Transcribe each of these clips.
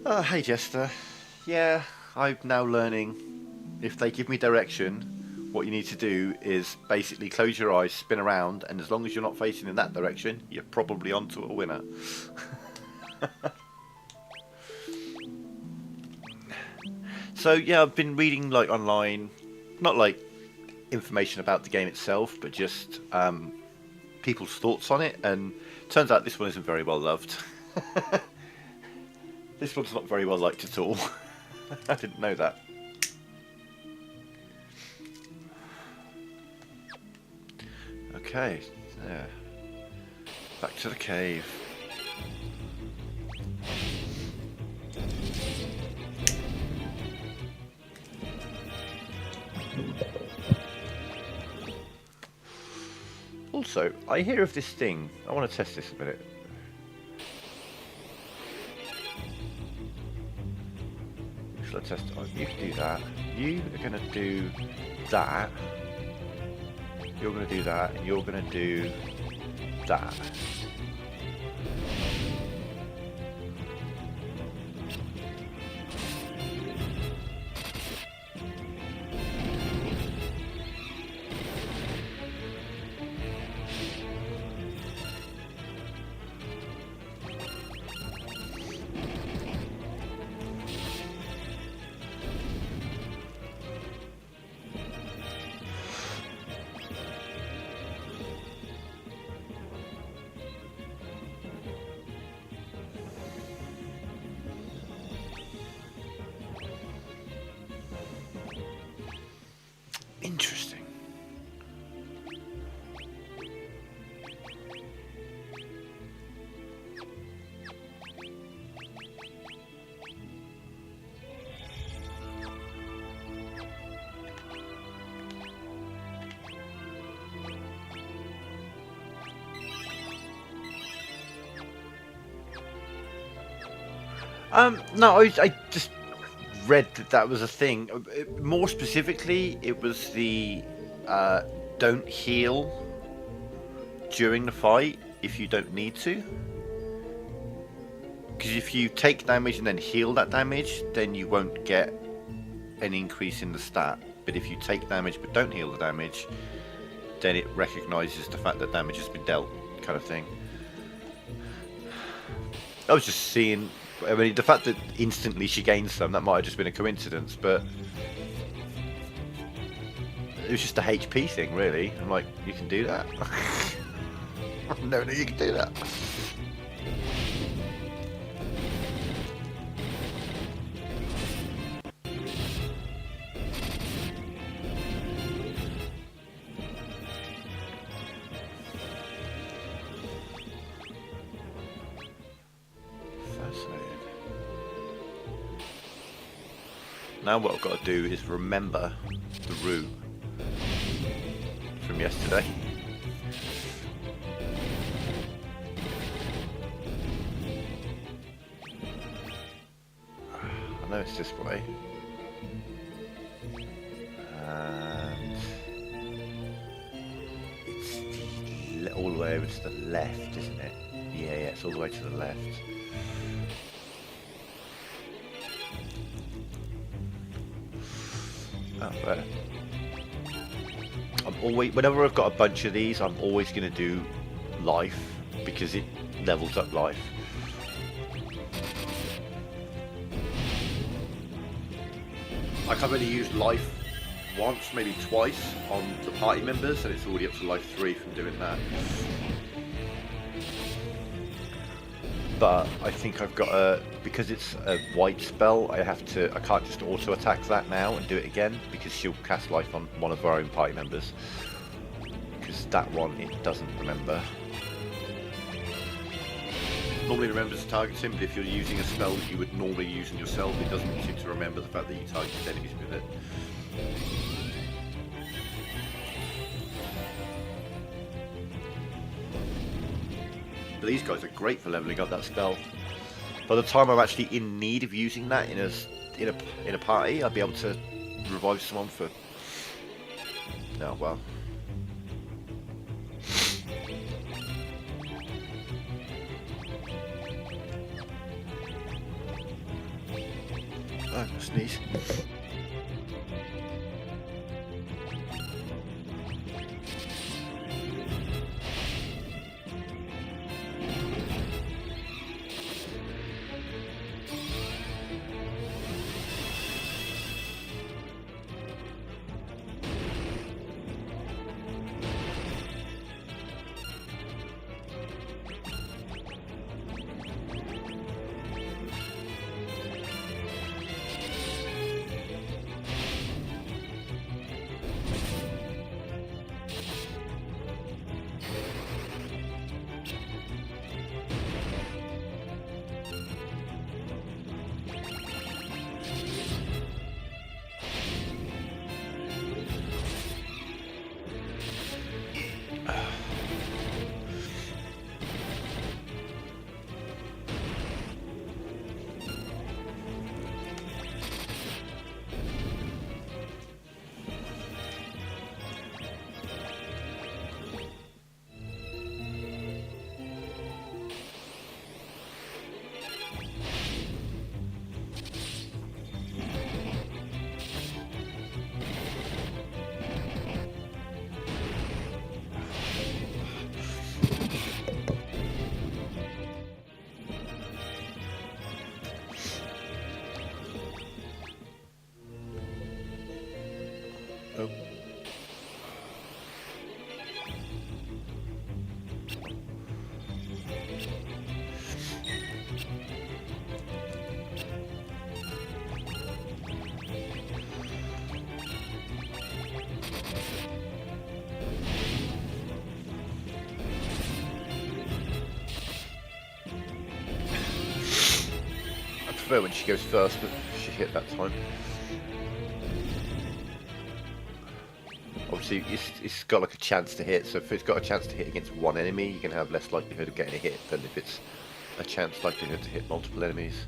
Hey Jester. Yeah, I'm now learning. If they give me direction, what you need to do is basically close your eyes, spin around, and as long as you're not facing in that direction, you're probably onto a winner. So yeah, I've been reading like online, not like information about the game itself, but just people's thoughts on it, and turns out this one isn't very well loved. This one's not very well liked at all. I didn't know that. Okay, yeah. Back to the cave. Also, I hear of this thing. I want to test this a minute. Shall I test? Oh, you can do that. You are going to do that. You're going to do that. And you're going to do that. Interesting. No, I just read that that was a thing. More specifically, it was the don't heal during the fight if you don't need to. Because if you take damage and then heal that damage, then you won't get an increase in the stat. But if you take damage but don't heal the damage, then it recognises the fact that damage has been dealt, kind of thing. I was just seeing. I mean, the fact that instantly she gains some, that might have just been a coincidence, but it was just a HP thing, really. I'm like, you can do that? No, you can do that. Now what I've got to do is remember the route from yesterday. I know it's this way. And it's all the way over to the left, isn't it? Yeah, it's all the way to the left. Oh, there. I'm always, whenever I've got a bunch of these, I'm always going to do life because it levels up life. Like I've only used life once, maybe twice on the party members, and it's already up to life 3 from doing that. But I think I've got a, because it's a white spell, I can't just auto attack that now and do it again, because she'll cast life on one of our own party members. Because that one, it doesn't remember. Normally remembers to target him, but if you're using a spell that you would normally use on yourself, it doesn't seem to remember the fact that you targeted enemies with it. But these guys are great for leveling up that spell. By the time I'm actually in need of using that in a party, I'll be able to revive someone for. Oh well. I'm gonna sneeze. Oh. I prefer when she goes first, but she hit that time. Obviously, it's got like a chance to hit, so if it's got a chance to hit against one enemy, you can have less likelihood of getting a hit than if it's a chance likelihood to hit multiple enemies.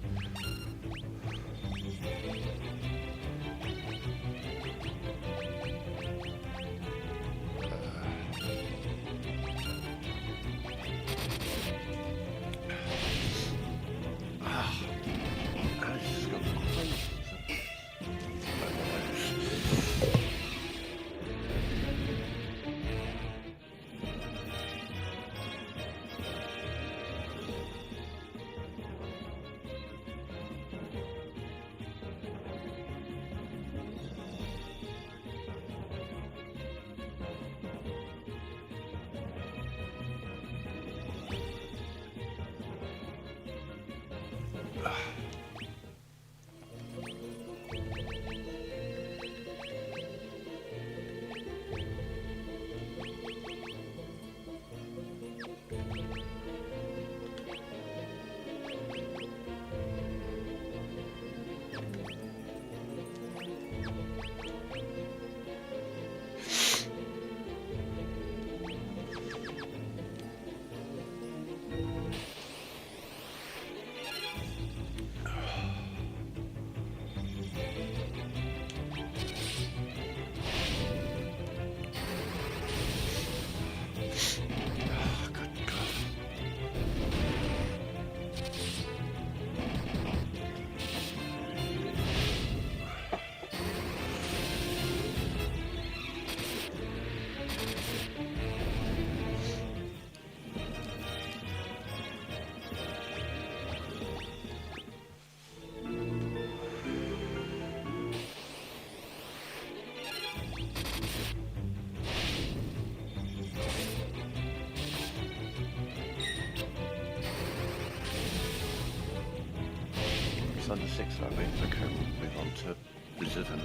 It's under 6 that way, so okay, we'll move on to Blizzard and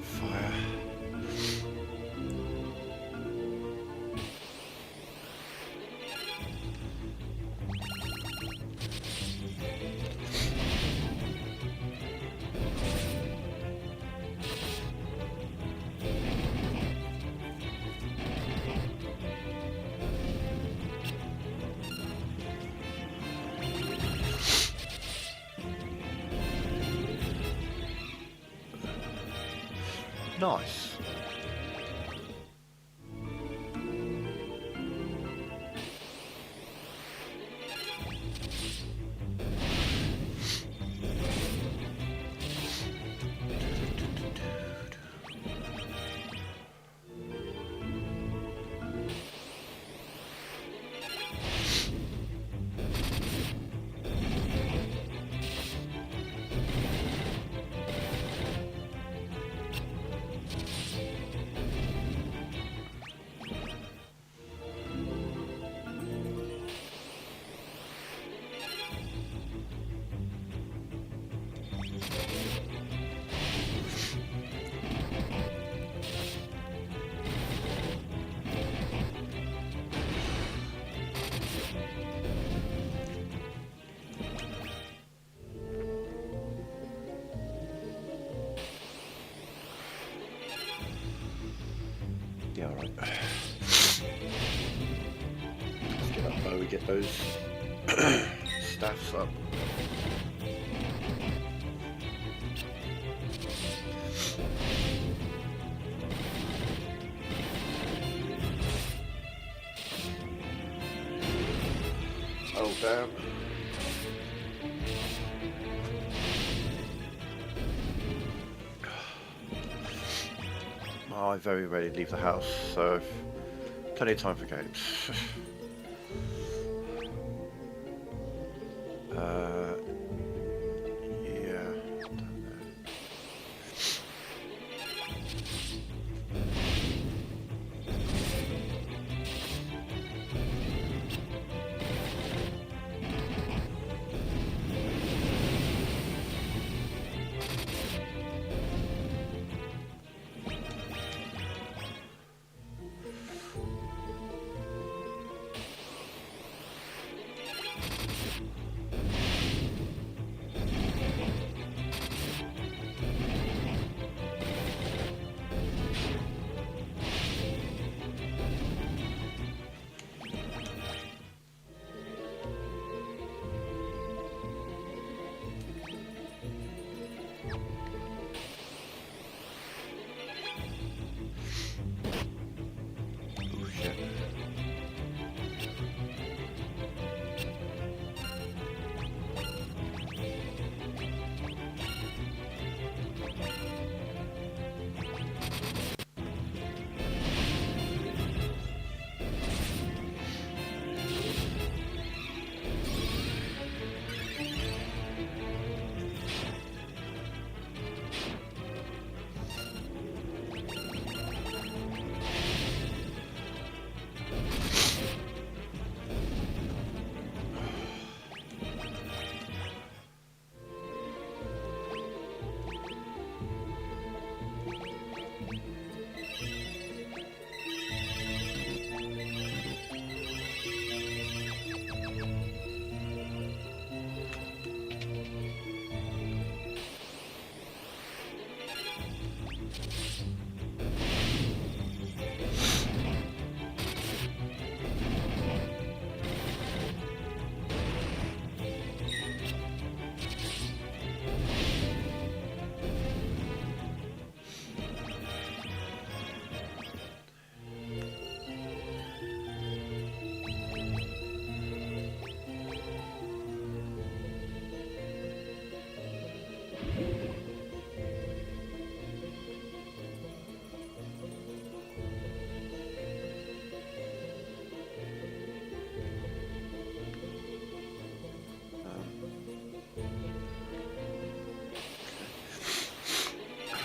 Fire. Nice. Alright. Let's get that bow and get those staffs up. Oh damn. Oh, I very rarely leave the house, so I've plenty of time for games. Yeah.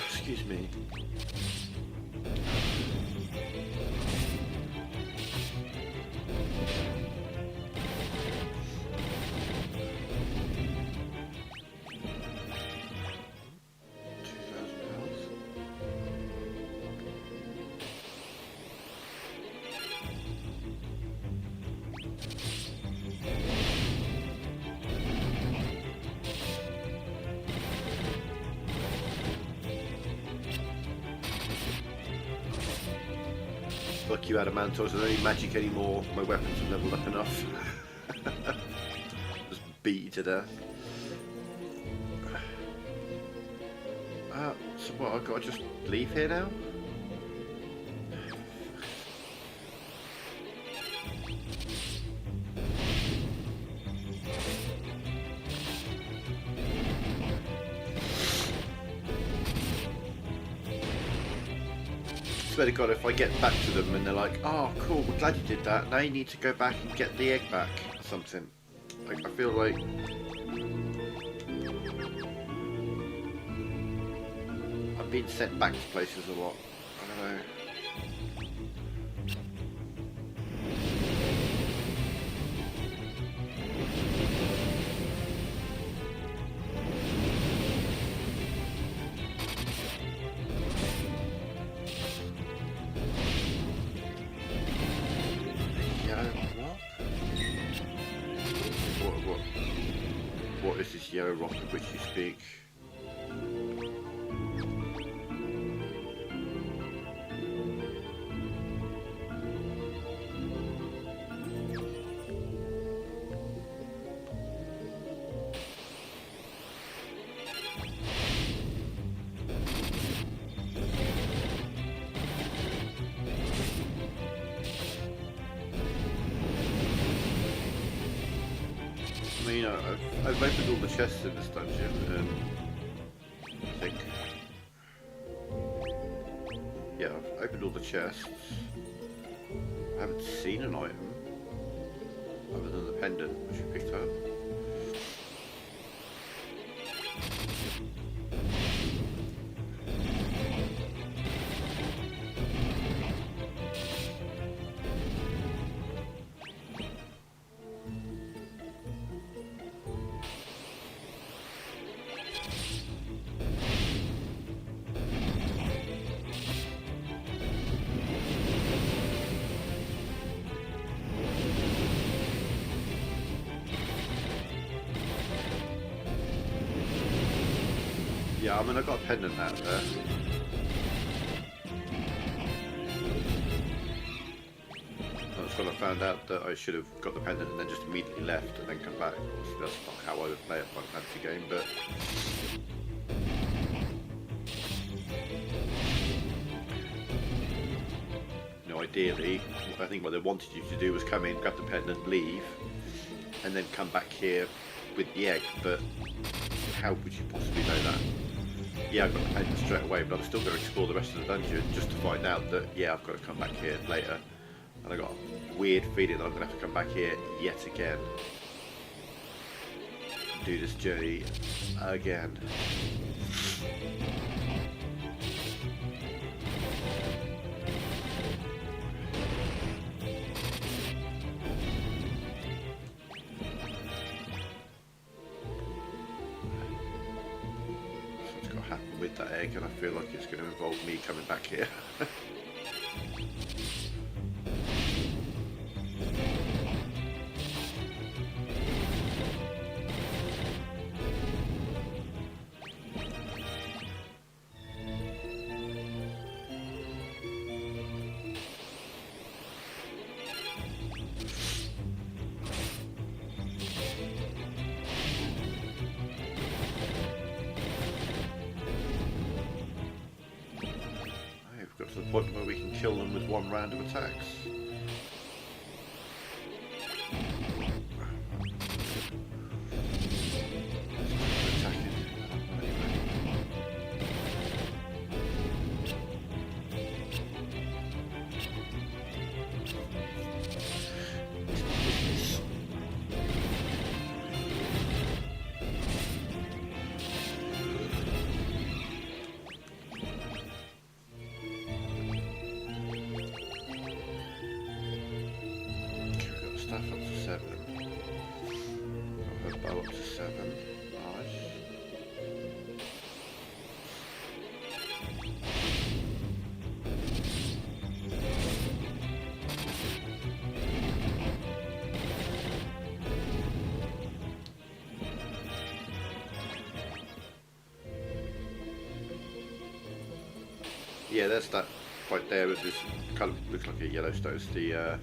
Excuse me. Fuck you, Adamantos. I don't need magic anymore. My weapons have leveled up enough. Just beat you to death. So what, I've got to just leave here now? I swear to God, if I get back to them and they're like, oh cool, we're glad you did that, now you need to go back and get the egg back or something. Like, I feel like I'm being sent back to places a lot. I don't know. What is this yellow rock of which you speak? I mean, I've opened all the chests in this dungeon, and I think, yeah, I've opened all the chests. I haven't seen an item other than the pendant which we picked up. Yeah, I mean, I got a pendant out there. That's when I found out that I should have got the pendant and then just immediately left and then come back. Obviously, that's not how I would play a Final Fantasy game, but... You know, ideally, I think what they wanted you to do was come in, grab the pendant, leave, and then come back here with the egg, but how would you possibly know that? Yeah, I got the pendant straight away, but I'm still going to explore the rest of the dungeon just to find out that, yeah, I've got to come back here later. And I got a weird feeling that I'm going to have to come back here yet again. And do this journey again. With that egg, and I feel like it's going to involve me coming back here. Got to the point where we can kill them with one round of attacks. Stuff up to 7. Got her bow up to 7. Nice. Yeah, there's that right there with this kind of looks like a Yellowstone. It's the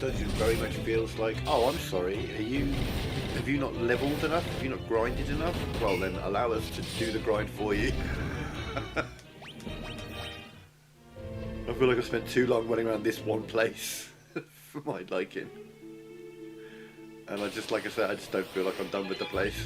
dungeon very much feels like, oh, I'm sorry, have you not leveled enough? Have you not grinded enough? Well, then allow us to do the grind for you. I feel like I've spent too long running around this one place for my liking. And I just, like I said, I just don't feel like I'm done with the place.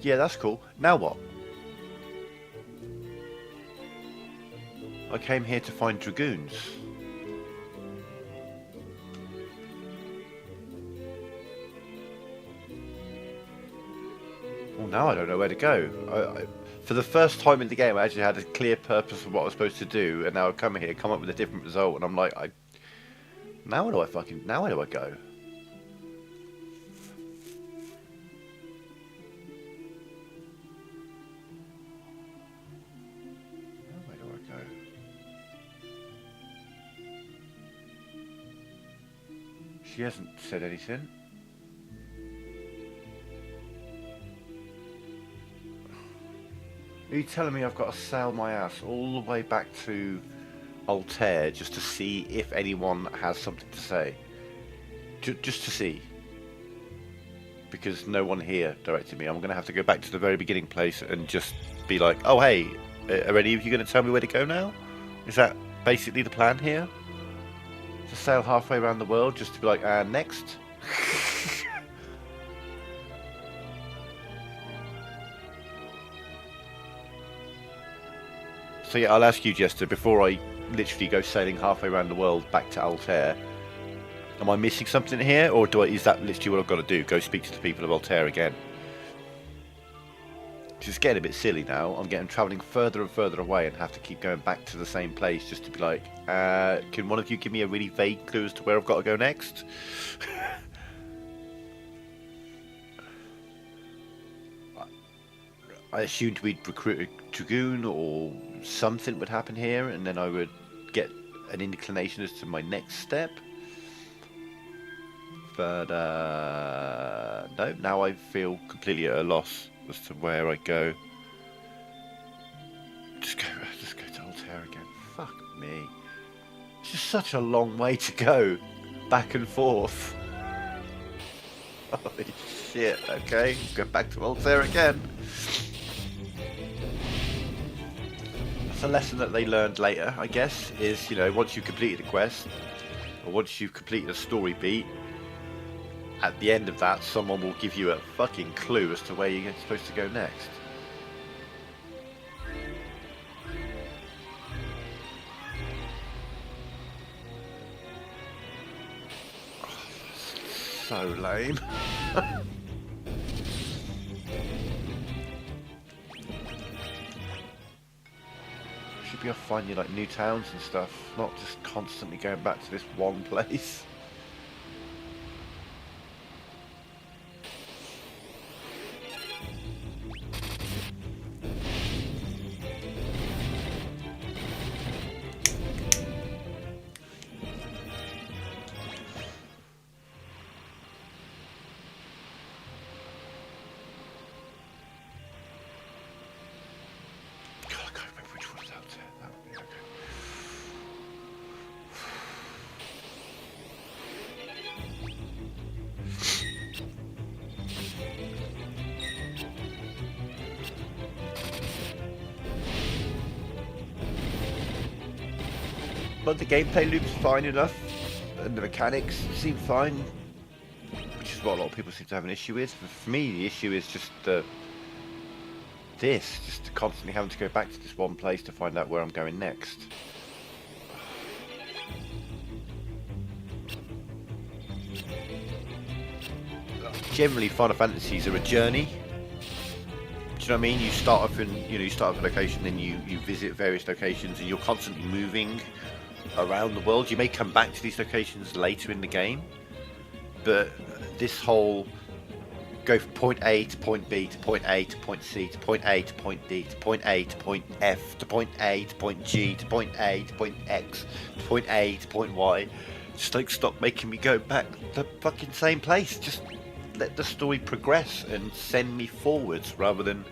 Yeah, that's cool. Now what? I came here to find dragoons. Well, now I don't know where to go. For the first time in the game, I actually had a clear purpose of what I was supposed to do, and now I've come here, come up with a different result, and I'm like, now where do I go? She hasn't said anything. Are you telling me I've got to sail my ass all the way back to Altair just to see if anyone has something to say? Just to see. Because no one here directed me. I'm going to have to go back to the very beginning place and just be like, oh hey, are any of you going to tell me where to go now? Is that basically the plan here? To sail halfway around the world just to be like, next? So yeah, I'll ask you, Jester, before I literally go sailing halfway around the world back to Altair, am I missing something here, or is that literally what I've got to do? Go speak to the people of Altair again? It's getting a bit silly now. I'm travelling further and further away and have to keep going back to the same place just to be like, can one of you give me a really vague clue as to where I've got to go next? I assumed we'd recruit a dragoon or something would happen here, and then I would get an inclination as to my next step. But no, now I feel completely at a loss as to where I go. Just go to Altair again. Fuck me. It's just such a long way to go, back and forth. Holy shit, okay, go back to Altair again. That's a lesson that they learned later, I guess, is, you know, once you've completed a quest, or once you've completed a story beat, at the end of that, someone will give you a fucking clue as to where you're supposed to go next. Oh, so lame. Should be able to find you like new towns and stuff, not just constantly going back to this one place. But the gameplay loop's fine enough, and the mechanics seem fine, which is what a lot of people seem to have an issue with. For me, the issue is just just constantly having to go back to this one place to find out where I'm going next. generally Final Fantasies are a journey. Do you know what I mean? You start off in, you start off a location, then you visit various locations, and you're constantly moving around the world. You may come back to these locations later in the game, but this whole go from point A to point B to point A to point C to point A to point D to point A to point F to point A to point G to point A to point X to point A to point Y. Just like stop making me go back to the fucking same place. Just let the story progress and send me forwards rather than.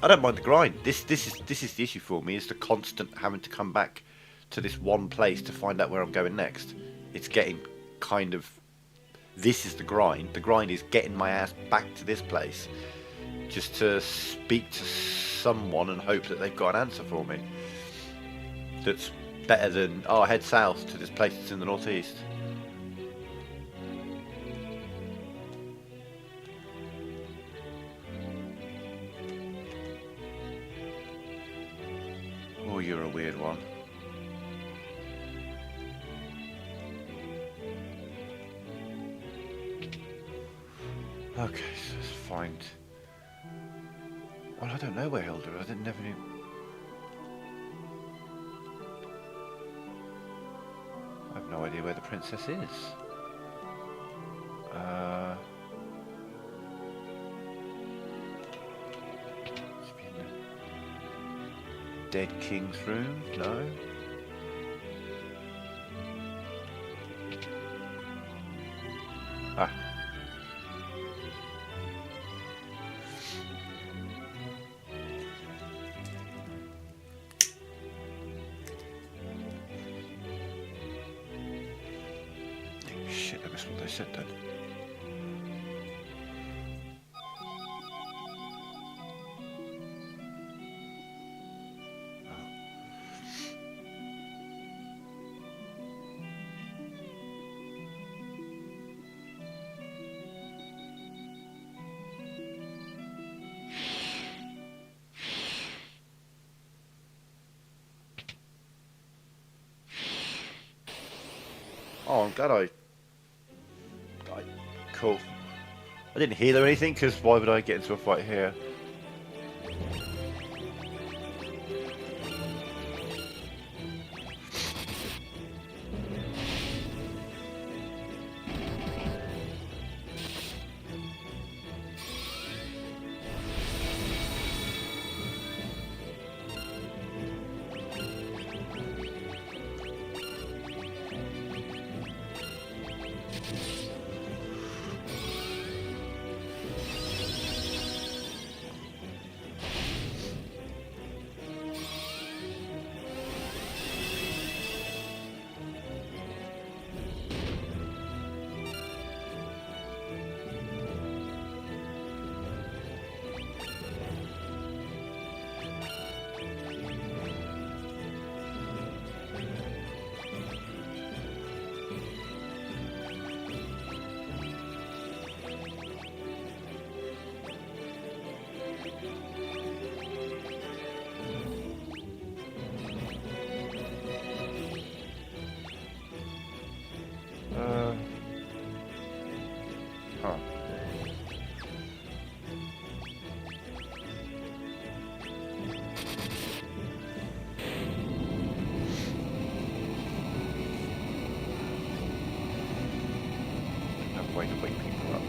I don't mind the grind. This is the issue for me, is the constant having to come back to this one place to find out where I'm going next. It's getting kind of. This is the grind. The grind is getting my ass back to this place just to speak to someone and hope that they've got an answer for me. That's better than, oh, head south to this place that's in the northeast. Oh, you're a weird one. Okay, so let's find. Well, I don't know where Hilda is. I never knew. I have no idea where the princess is. Dead King's room? No. Ah. Shit, I missed what they said then. Oh, I'm glad cool. I didn't heal or anything, because why would I get into a fight here? Huh. No way to wake people up.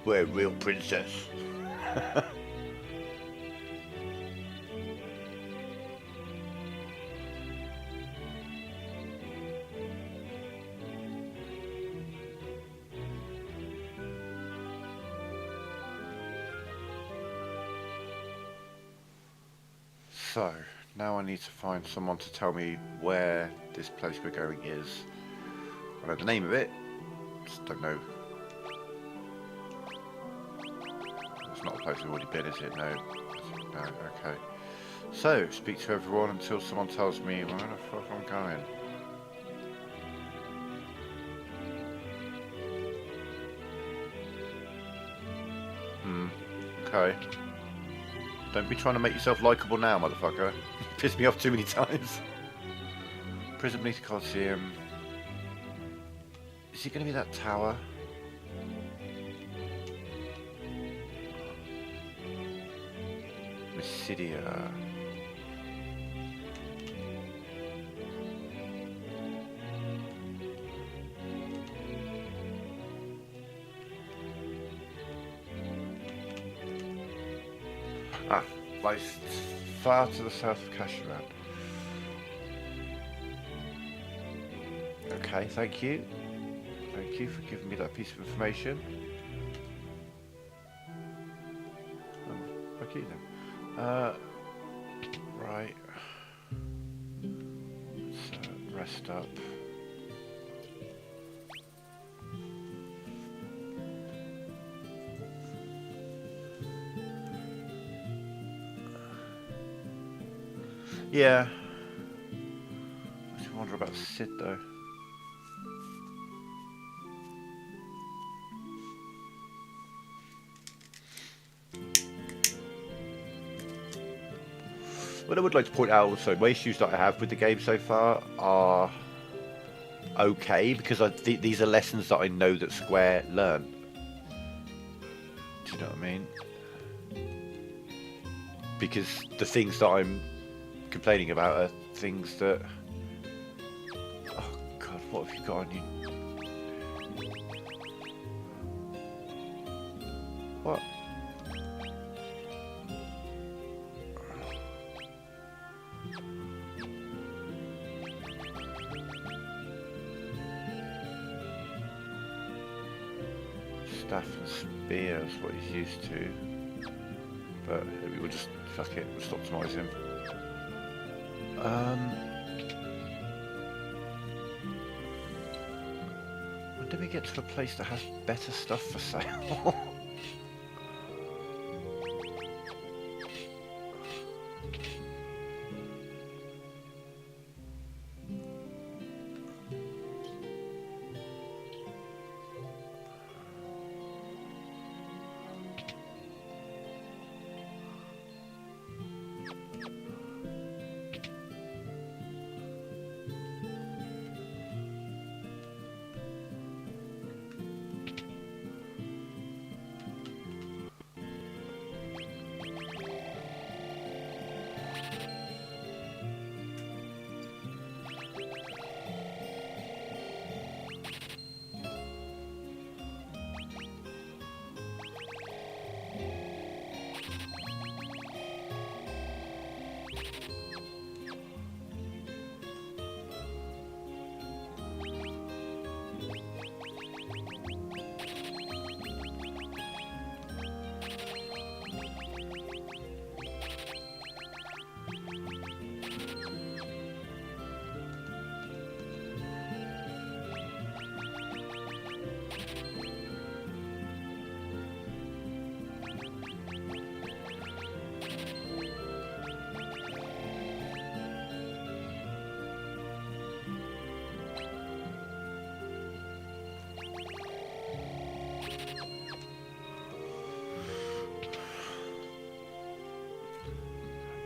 We're a real princess. So, now I need to find someone to tell me where this place we're going is. I know the name of it, just don't know It's not a place we've already been, is it? No. No, okay. So, speak to everyone until someone tells me where the fuck I'm going. Okay. Don't be trying to make yourself likeable now, motherfucker. You pissed me off too many times. Prison beneath the Coliseum. Is it going to be that tower? Mysidia. Ah, lies far to the south of Kashuran. Okay, thank you. Thank you for giving me that piece of information. Oh, fuck you then. Right. Let's rest up. Yeah. I just wonder about Sid though. What I would like to point out also, my issues that I have with the game so far are okay, because these are lessons that I know that Square learn. Do you know what I mean? Because the things that I'm complaining about are things that... Oh god, what have you got on you? What? Staff and spear is what he's used to, but we'll just fuck it, we'll just optimise him. When do we get to a place that has better stuff for sale?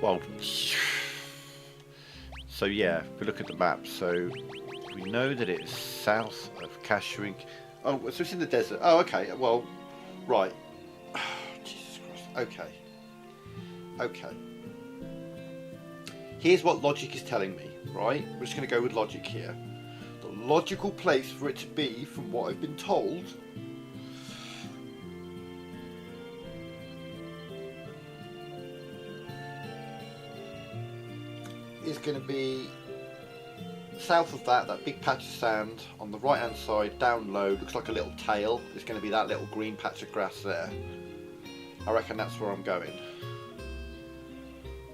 Well, so yeah, if we look at the map, so we know that it's south of Kashuran. Oh, so it's in the desert. Oh, okay, well, right. Jesus Christ, okay. Okay. Here's what logic is telling me, right? We're just going to go with logic here. The logical place for it to be, from what I've been told, is going to be south of that big patch of sand on the right hand side, down low, looks like a little tail. It's going to be that little green patch of grass there. I reckon that's where I'm going.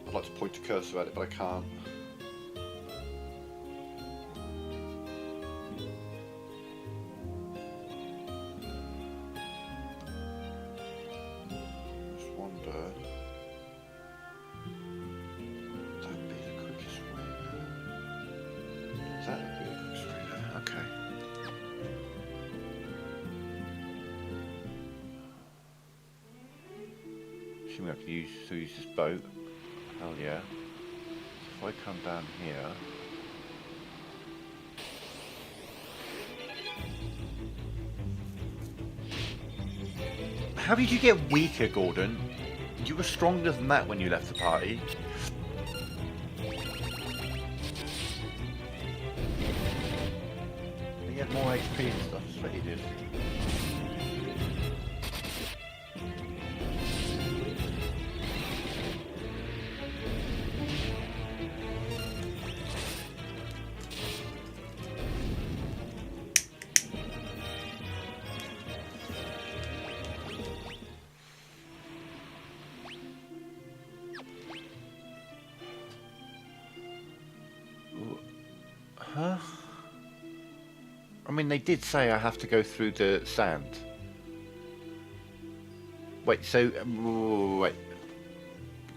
I'd like to point a cursor at it, but I can't. that good? Okay. Should we have to use this boat? Hell yeah. If I come down here. How did you get weaker, Gordon? You were stronger than that when you left the party. You had more HP and stuff, that's what you did. Huh? I mean, they did say I have to go through the sand. Wait, so... wait.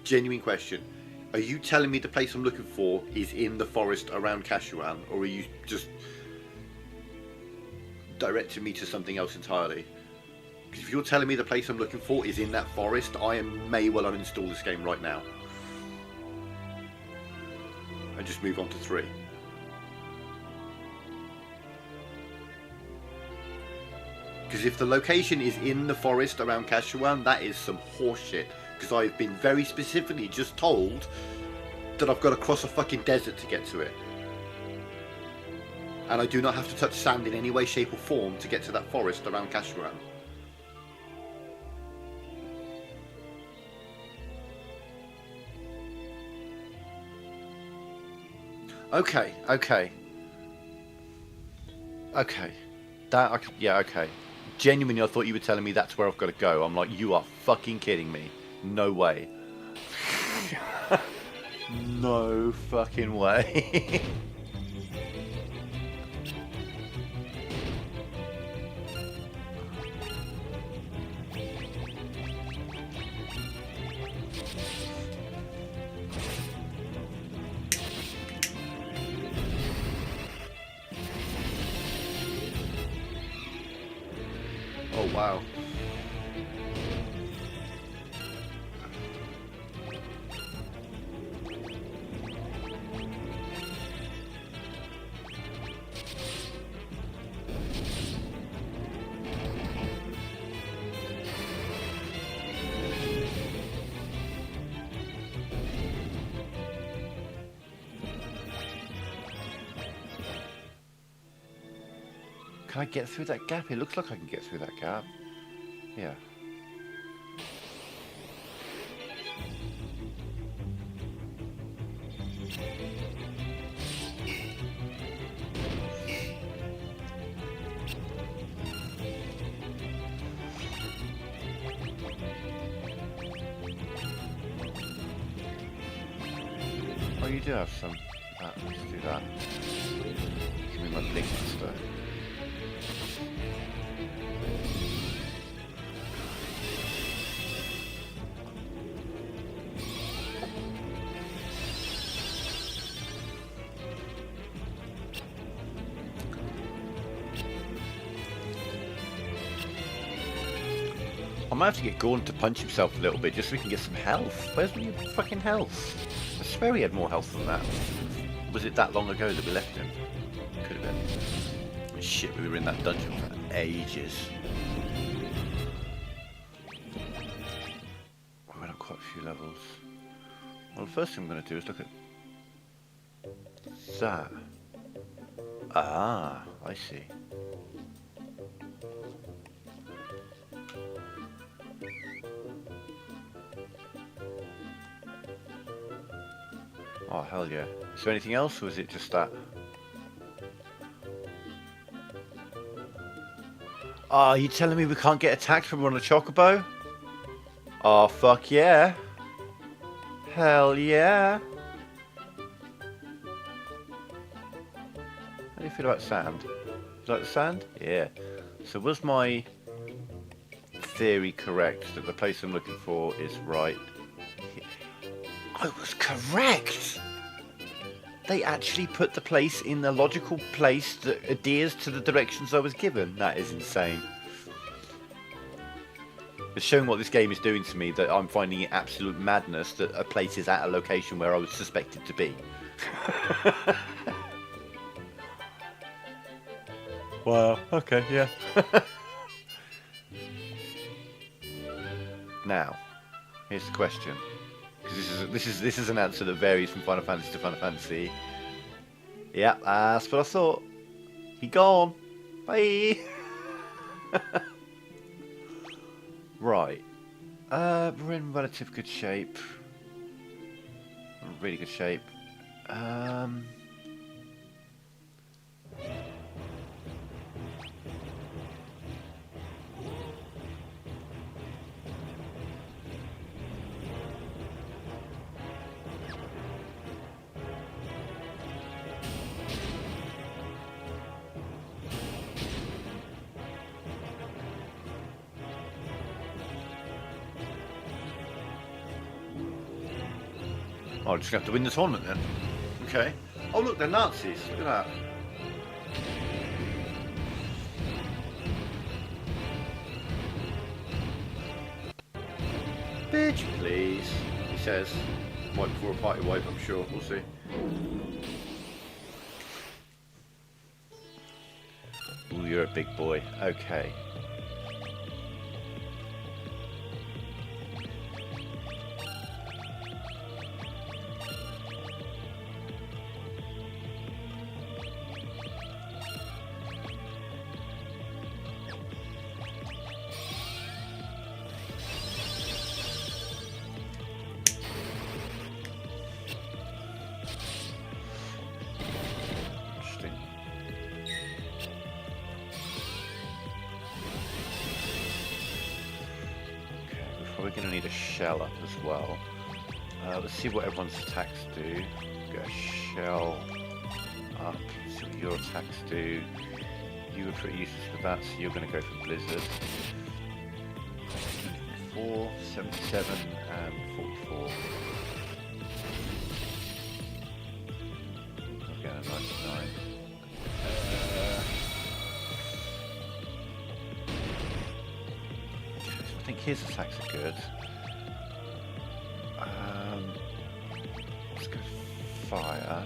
Genuine question. Are you telling me the place I'm looking for is in the forest around Kashuan? Or are you just directing me to something else entirely? Because if you're telling me the place I'm looking for is in that forest, I may well uninstall this game right now. And just move on to 3. Because if the location is in the forest around Kashuan, that is some horseshit. Because I've been very specifically just told that I've got to cross a fucking desert to get to it. And I do not have to touch sand in any way, shape or form to get to that forest around Kashuan. Okay. Yeah, okay. Genuinely, I thought you were telling me that's where I've got to go. I'm like, you are fucking kidding me. No way. No fucking way. Oh, wow. Can I get through that gap? It looks like I can get through that gap. Yeah. Oh, you do have some. Let's do that. Give me my blink stuff. I might have to get Gordon to punch himself a little bit just so we can get some health. Where's my fucking health? I swear he had more health than that. Was it that long ago that we left him? Could have been. Shit, we were in that dungeon for ages. We went up quite a few levels. Well, the first thing I'm going to do is look at that. Ah, I see. Oh, hell yeah. Is there anything else, or is it just that? Oh, are you telling me we can't get attacked when we're on a chocobo? Oh, fuck yeah. Hell yeah. How do you feel about sand? You like the sand? Yeah. So was my theory correct that the place I'm looking for is right here? I was correct! They actually put the place in the logical place that adheres to the directions I was given. That is insane. It's showing what this game is doing to me, that I'm finding it absolute madness that a place is at a location where I was suspected to be. Wow, okay, yeah. Now, here's the question. Because this is an answer that varies from Final Fantasy to Final Fantasy. Yeah, that's what I thought. He gone. Bye. Right. We're in relative good shape. Really good shape. Oh, I'm just going to have to win the tournament then. Okay. Oh, look, they're Nazis. Look at that. Bitch, please, he says. Wipe before a party wipe, I'm sure. We'll see. Ooh, you're a big boy. Okay. We're going to need a shell up as well. Let's see what everyone's attacks do. Get a shell up, see what your attacks do. You were pretty useless with that, so you're going to go for Blizzard. 4, 77 and 44. Again, a 99. I think his attacks are good. Let's go fire.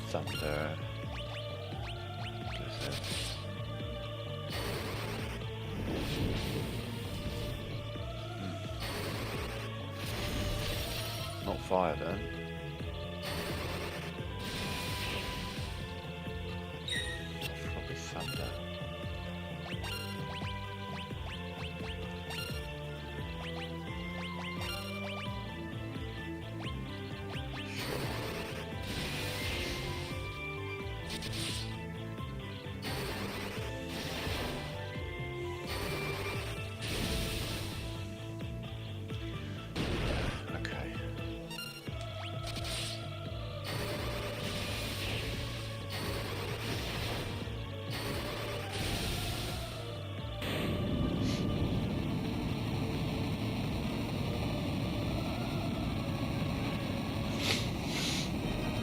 Thunder. Blizzard. Not fire then. Probably thunder.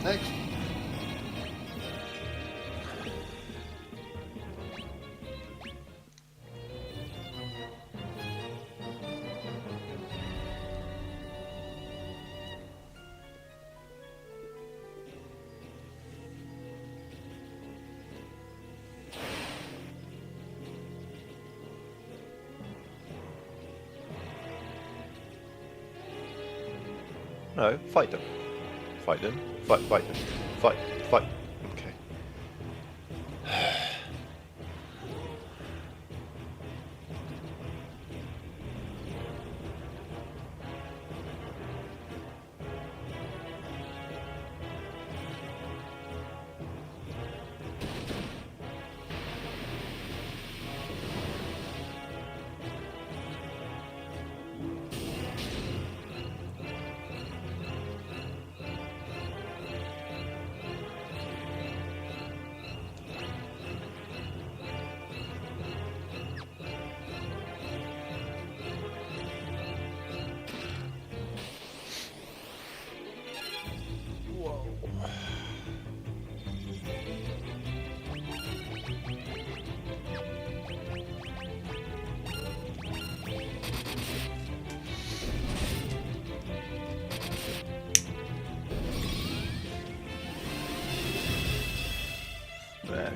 Next. No, fight them. Fight them. Fight them. Fight. Okay.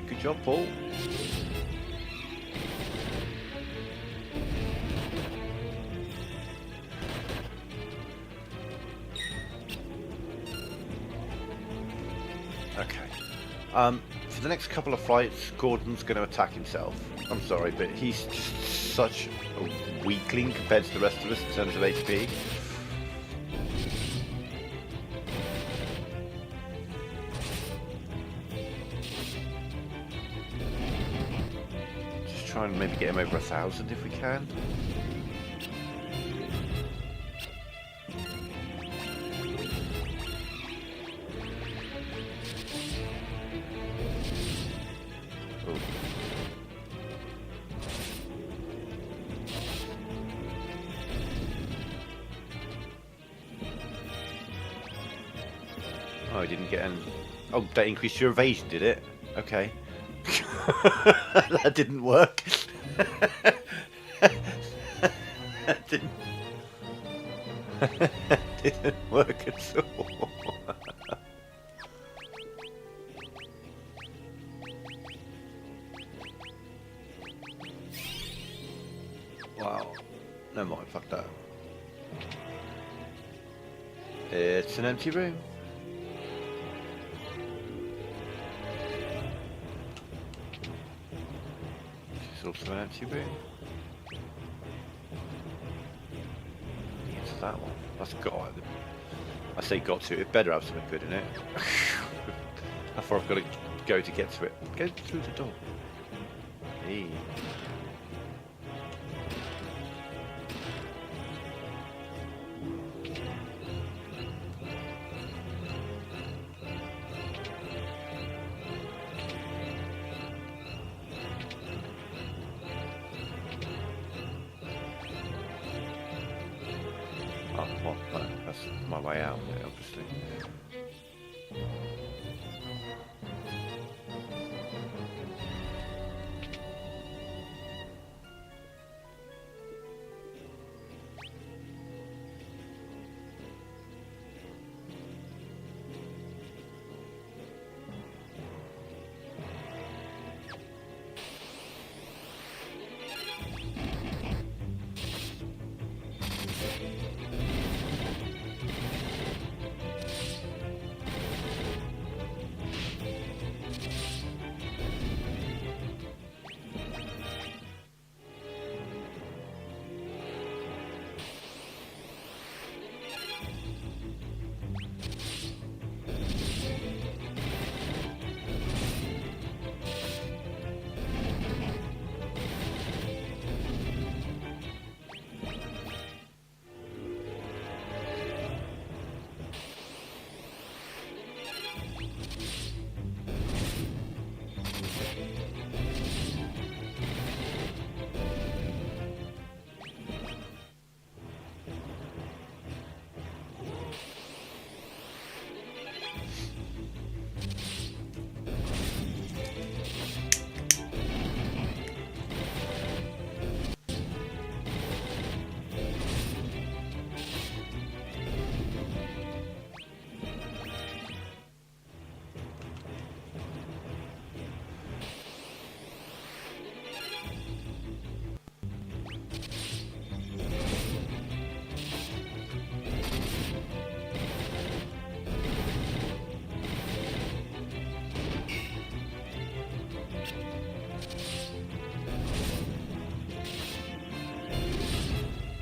Good job, Paul. Okay. For the next couple of fights, Gordon's going to attack himself. I'm sorry, but he's just such a weakling compared to the rest of us in terms of HP. Just try and maybe get him over 1,000 if we can. Oh, I didn't get an... Oh, that increased your evasion, did it? Okay. That didn't work. That didn't... didn't work at all. Wow. Never mind, fuck that. It's an empty room. Also an empty room. It's that one. That's got to. I say got to. It better have something good in it. How far I've got to go to get to it? Go through the door. Hey. Oh, well, that's my way out, obviously.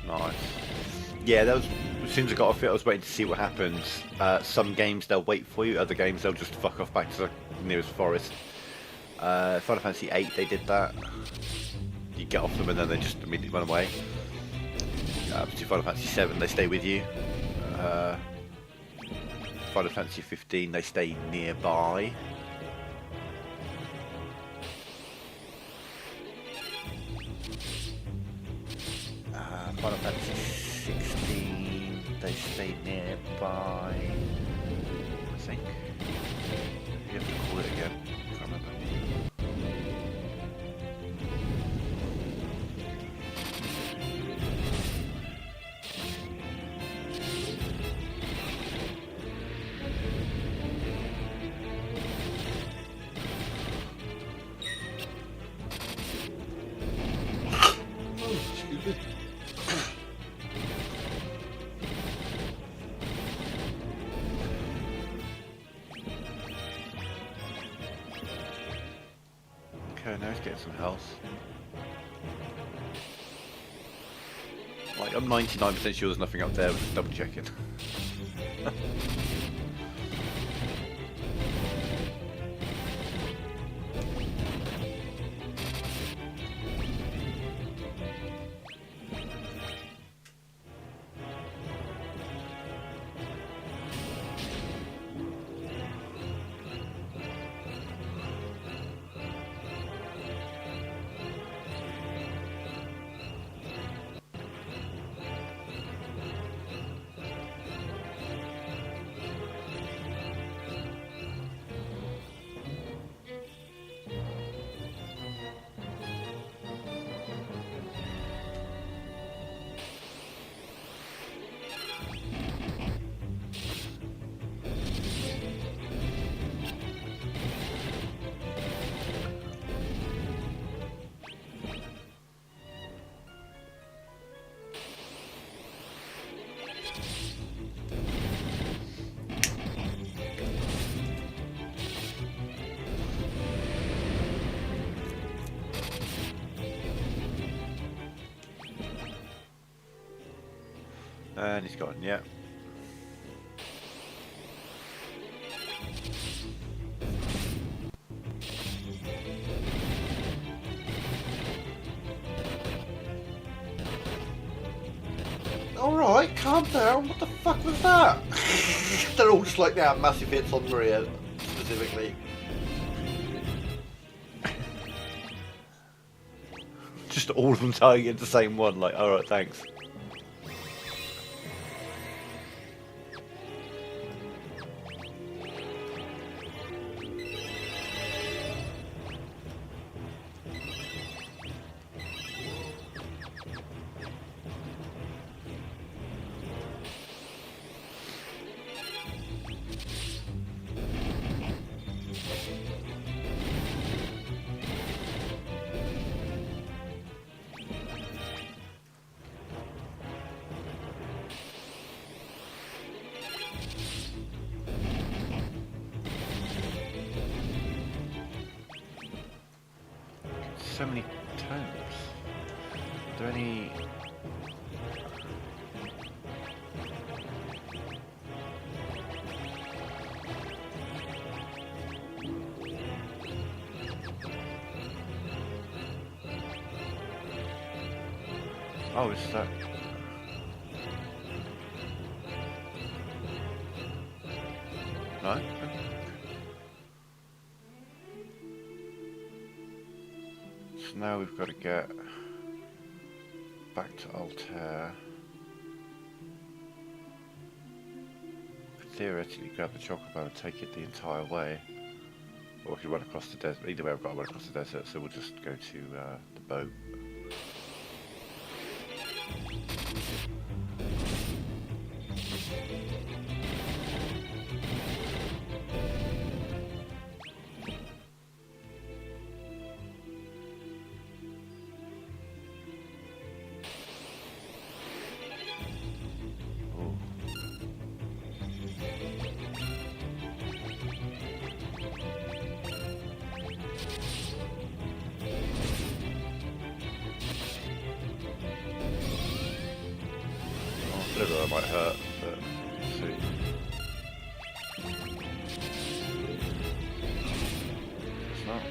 Nice. Yeah, that was, as soon as I got off it, I was waiting to see what happens. Some games they'll wait for you, other games they'll just fuck off back to the nearest forest. Final Fantasy VIII, they did that. You get off them and then they just immediately run away. Final Fantasy VII, they stay with you. Final Fantasy 15, they stay nearby. Final Fantasy 16, they stay nearby, I think. You have to call it again, I can't remember. Okay, now he's getting some health. Like, I'm 99% sure there's nothing up there, but just double checking. And he's gone, yeah. Alright, calm down. What the fuck was that? They're all just like, they have massive hits on Maria, specifically. Just all of them targeting the same one, like, alright, thanks. So many tomes. Are there any... Oh, is that... No? So now we've got to get back to Altair. Could theoretically grab the chocobo and take it the entire way. Or we could run across the desert. Either way, I've got to run across the desert, so we'll just go to the boat. I don't know, that might hurt, but we'll see. It's not.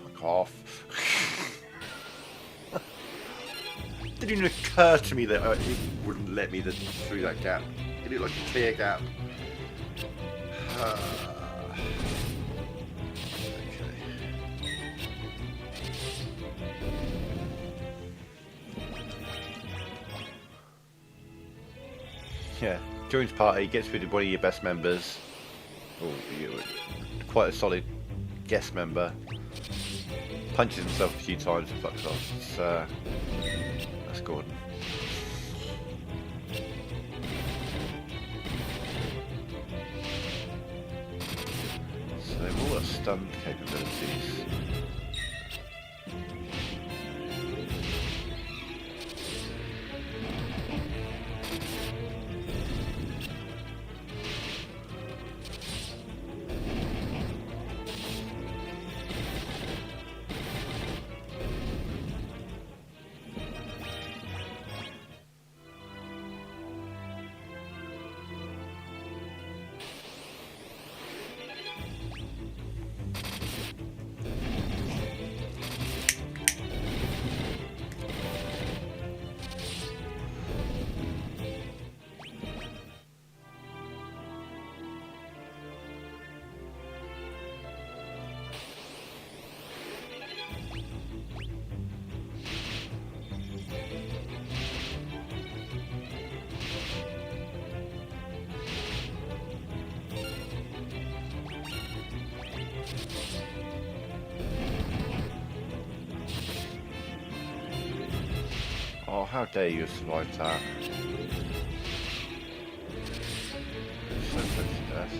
Fuck off. Didn't even occur to me that it wouldn't let me through that gap. It looked like a clear gap. Yeah, joins party, gets rid of one of your best members. Oh, quite a solid guest member. Punches himself a few times and fucks off. That's Gordon. So they've all got stun capabilities. Oh, how dare you survive that? So close to death.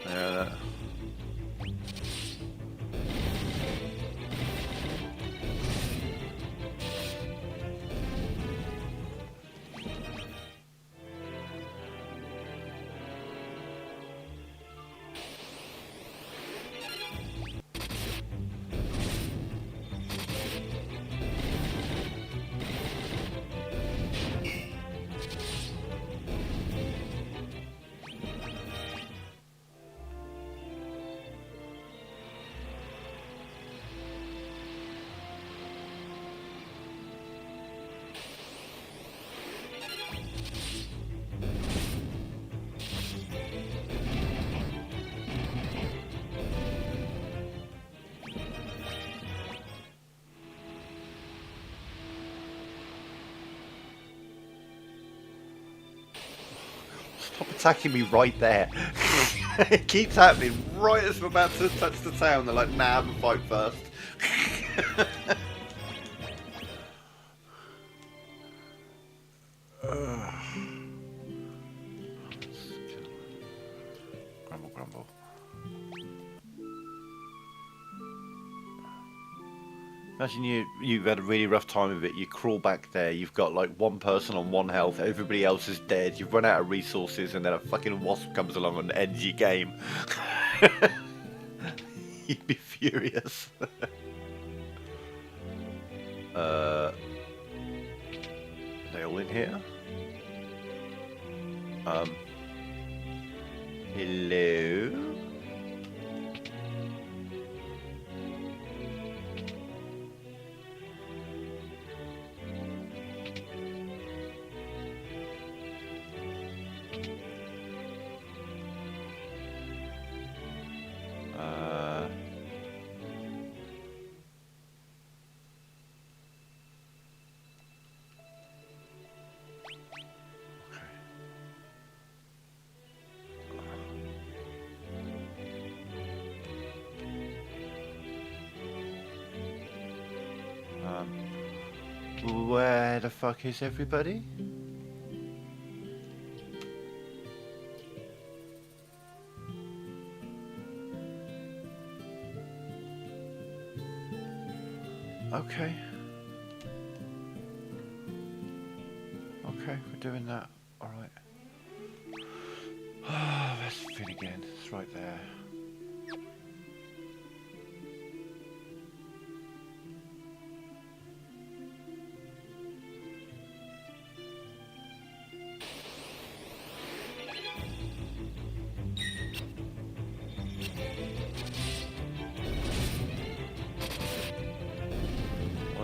Yeah. Stop attacking me right there. It keeps happening right as I'm about to touch the town. They're like, nah, I'm fight first. Grumble, grumble. Imagine you've had a really rough time of it, you crawl back there, you've got like one person on 1 health, everybody else is dead, you've run out of resources, and then a fucking wasp comes along and ends your game. You'd be furious. Are they all in here? Hello? Where the fuck is everybody? Okay. Okay, we're doing that. Alright. Let's fit again. It's right there.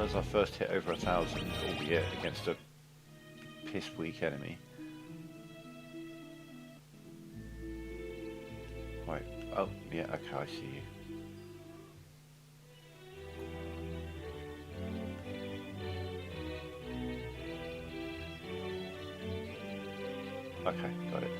as I first hit over 1,000, albeit against a piss weak enemy. Wait, oh, yeah, okay, I see you. Okay, got it.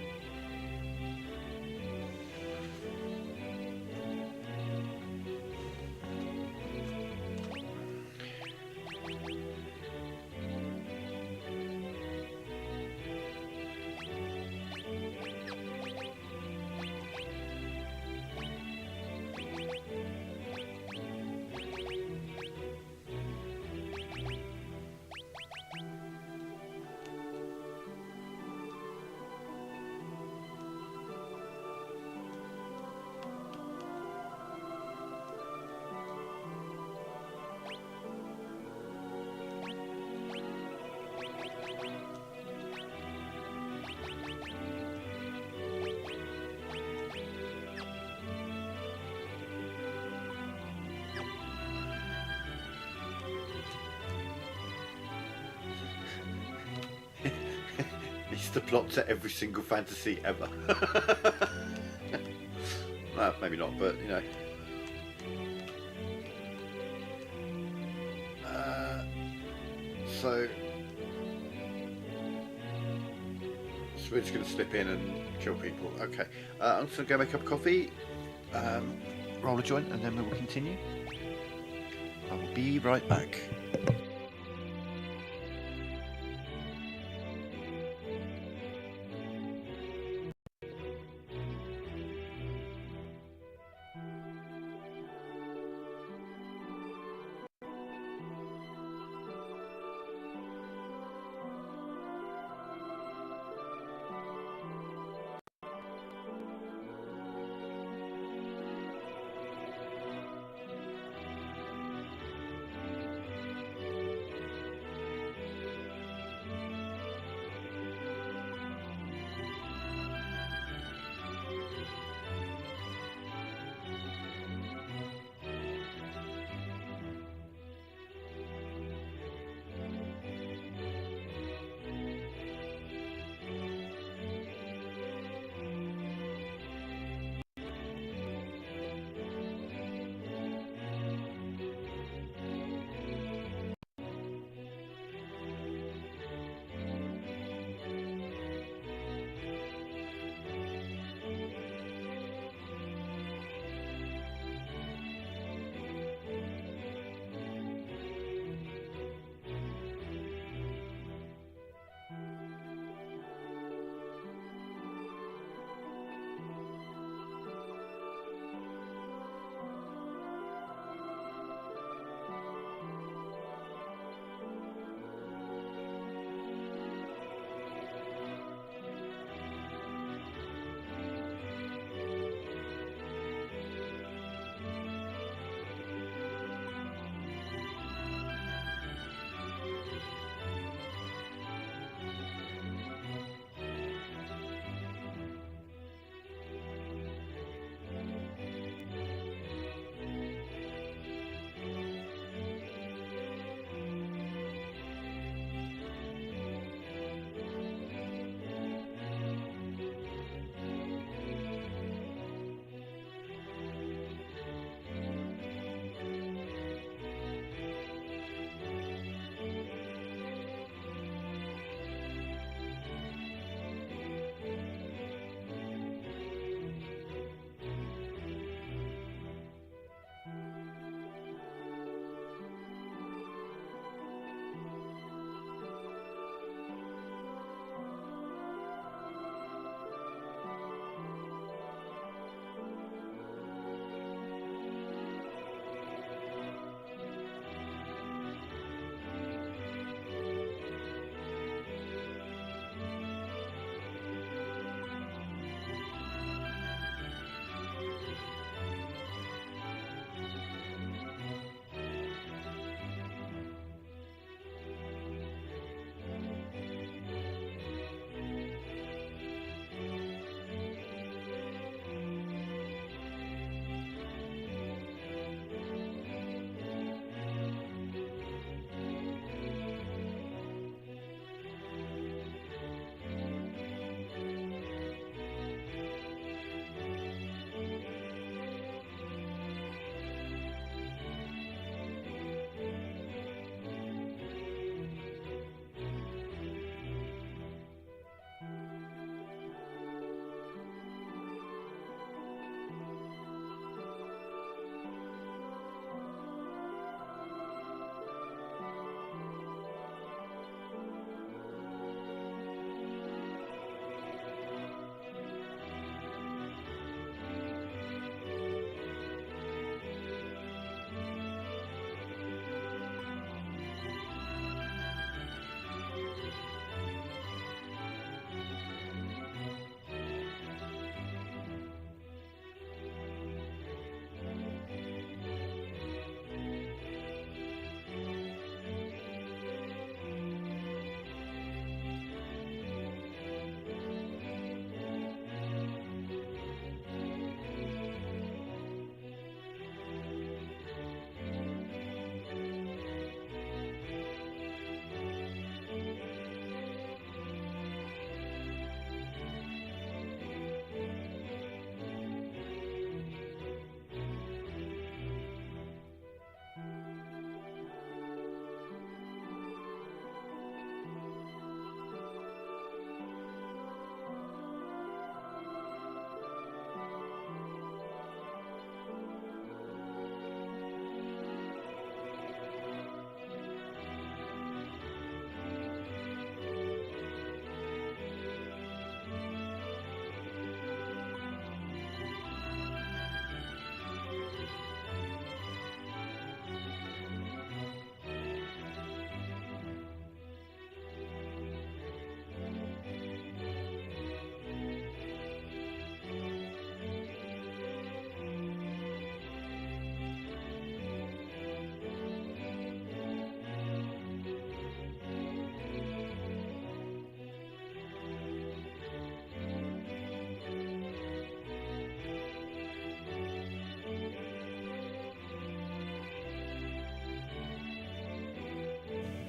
It's the plot to every single fantasy ever. No, maybe not, but you know. So we're just going to slip in and kill people. Okay, I'm just going to go make up coffee, roll a joint, and then we will continue. I will be right back.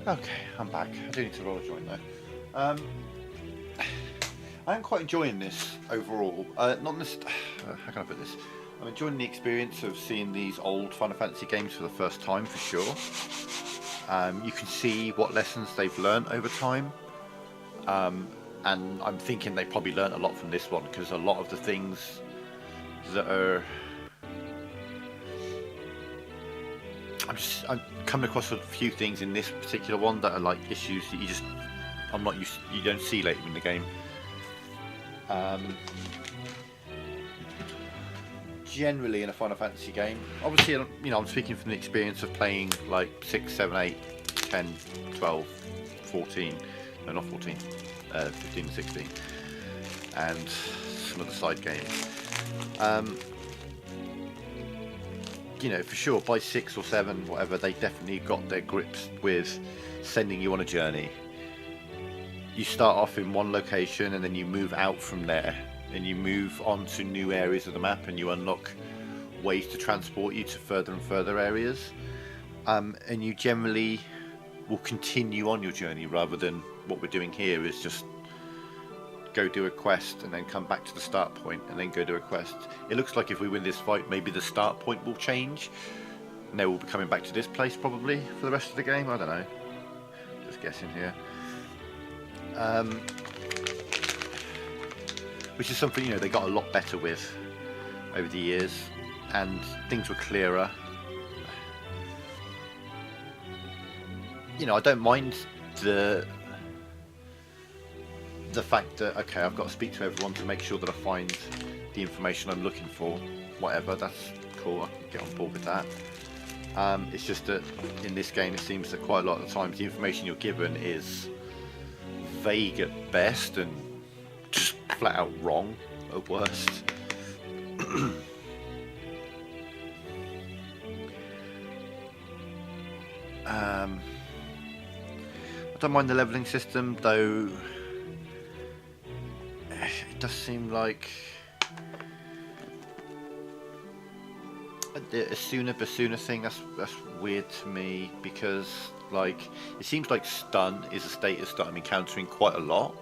Okay, I'm back. I do need to roll a joint though. I am quite enjoying this overall. Not this. How can I put this? I'm enjoying the experience of seeing these old Final Fantasy games for the first time, for sure. You can see what lessons they've learned over time, and I'm thinking they probably learned a lot from this one, because a lot of the things that are I'm coming across a few things in this particular one that are like issues that you don't see later in the game. Generally in a Final Fantasy game, obviously, you know, I'm speaking from the experience of playing like 6, 7, 8, 10, 12, 14, no not 14, 15 and 16, and some of the side games. You know, for sure, by 6 or 7, whatever, they definitely got their grips with sending you on a journey. You start off in one location and then you move out from there and you move on to new areas of the map and you unlock ways to transport you to further and further areas. And you generally will continue on your journey, rather than what we're doing here is just go do a quest and then come back to the start point and then go do a quest. It looks like if we win this fight, maybe the start point will change and they will be coming back to this place probably for the rest of the game. I don't know, just guessing here. Which is something, you know, they got a lot better with over the years, and things were clearer. You know, I don't mind the fact that, okay, I've got to speak to everyone to make sure that I find the information I'm looking for. Whatever, that's cool, I can get on board with that. It's just that in this game it seems that quite a lot of the times the information you're given is vague at best and just flat out wrong at worst. I don't mind the leveling system, though it does seem like the Asuna Basuna thing, that's weird to me, because like it seems like stun is a status that I'm encountering quite a lot,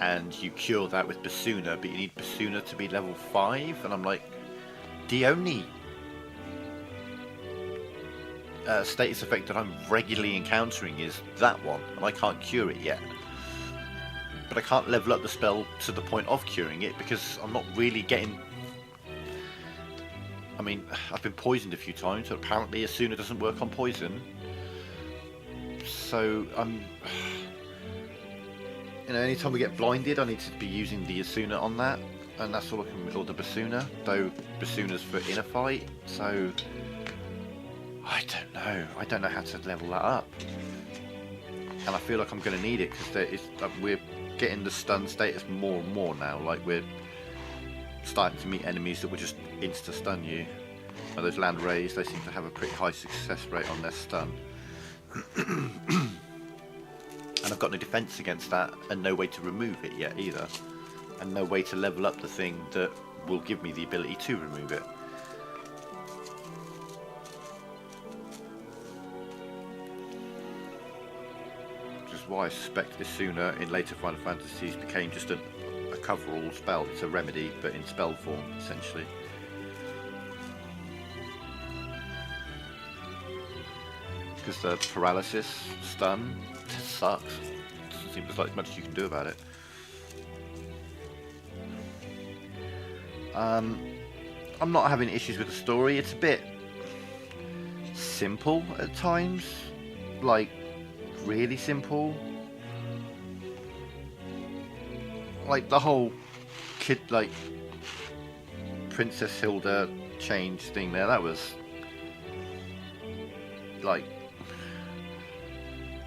and you cure that with Basuna, but you need Basuna to be level 5, and I'm like, the only status effect that I'm regularly encountering is that one, and I can't cure it yet. But I can't level up the spell to the point of curing it because I'm not really getting... I mean, I've been poisoned a few times, but apparently Asuna doesn't work on poison. So you know, anytime we get blinded, I need to be using the Asuna on that, and that's all I can, or the Basuna, though Basuna's for inner fight, so I don't know how to level that up, and I feel like I'm going to need it because we're getting the stun status more and more now. Like we're starting to meet enemies that will just insta stun you. And those land rays, they seem to have a pretty high success rate on their stun. And I've got no defense against that, and no way to remove it yet either, and no way to level up the thing that will give me the ability to remove it. Which is why I suspect Asuna in later Final Fantasies became just a cover-all spell. It's a remedy, but in spell form, essentially. Because the paralysis stun sucks. Doesn't seem like much you can do about it. I'm not having issues with the story. It's a bit simple at times, like really simple. Like the whole kid, like Princess Hilda change thing there, that was like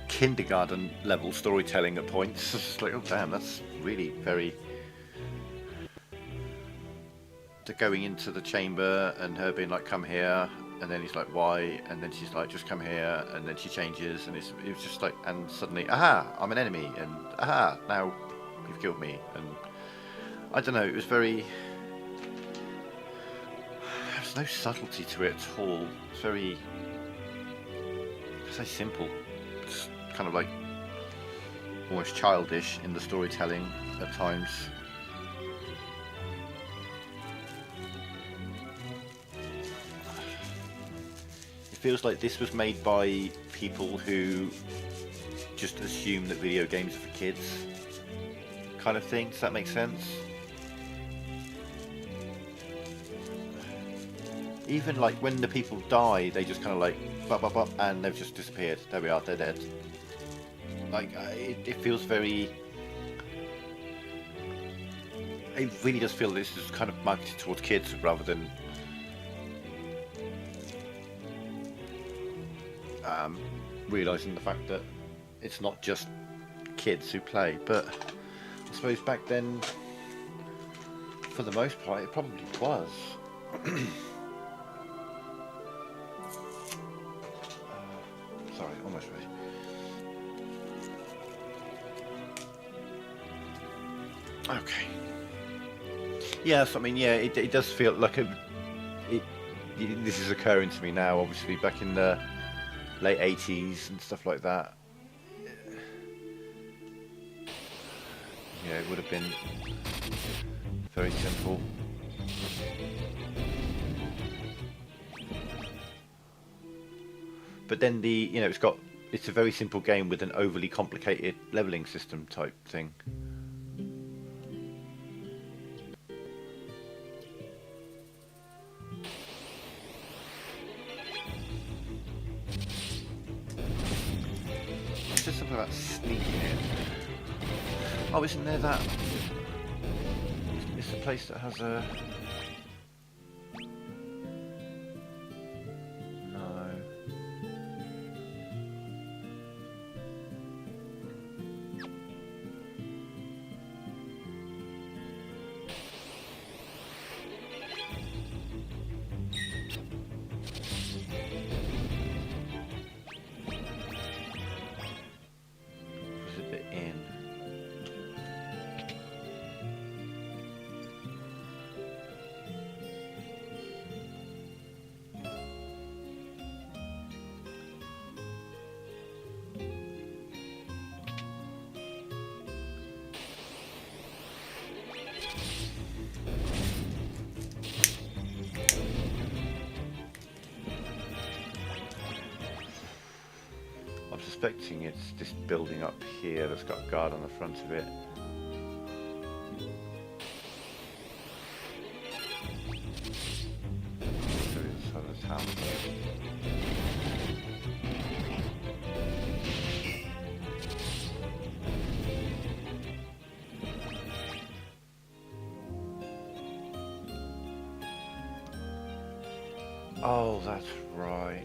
kindergarten level storytelling at points. It's just like, oh damn, that's really very... To going into the chamber and her being like, come here, and then he's like, why? And then she's like, just come here, and then she changes, and it was just like, and suddenly, aha, I'm an enemy, and aha, now you've killed me. And I don't know, it was very... There's no subtlety to it at all. It's very... I say simple, It's kind of like almost childish in the storytelling at times. It feels like this was made by people who just assume that video games are for kids, kind of thing. Does that make sense? Even like when the people die, they just kind of like bop, bop, bop, and they've just disappeared. There we are, they're dead. Like it feels very. It really does feel this is kind of marketed towards kids rather than realising the fact that it's not just kids who play. But I suppose back then, for the most part, it probably was. Sorry, almost ready. Okay. Yes, I mean, yeah, it does feel like this is occurring to me now, obviously, back in the late 80s and stuff like that. Yeah, it would have been very simple. But then it's a very simple game with an overly complicated leveling system type thing. There's something about sneaking in. Oh, isn't there that? It's a place that has a. No. I'm suspecting it's this building up here that's got a guard on the front of it. There is sort of a town. Oh, that's right.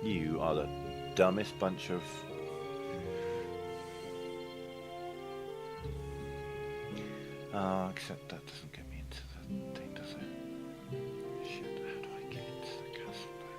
You are the dumbest bunch of... except that doesn't get me into the thing, does it? Shit, how do I get into the castle then?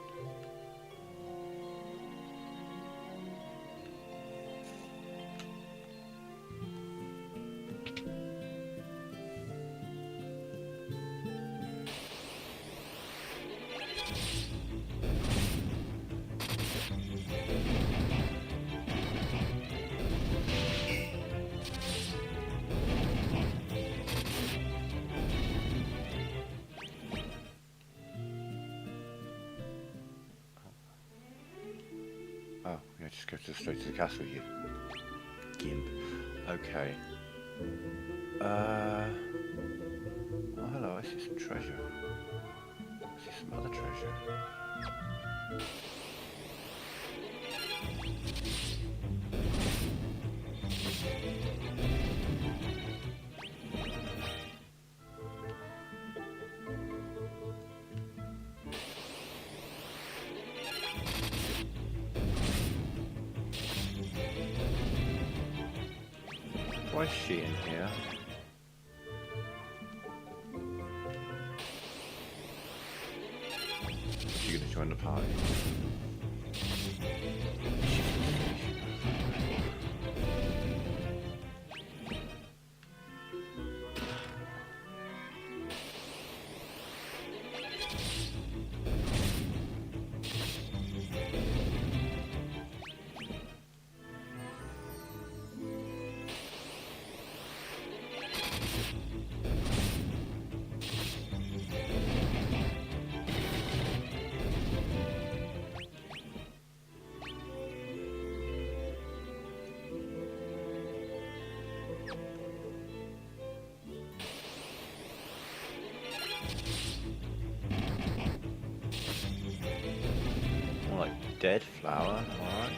Oh, yeah, just go straight to the castle, you gimp. Okay. Oh, hello, I see some treasure. I see some other treasure. Why is she in here? Is she gonna join the party? More like dead flower, alright.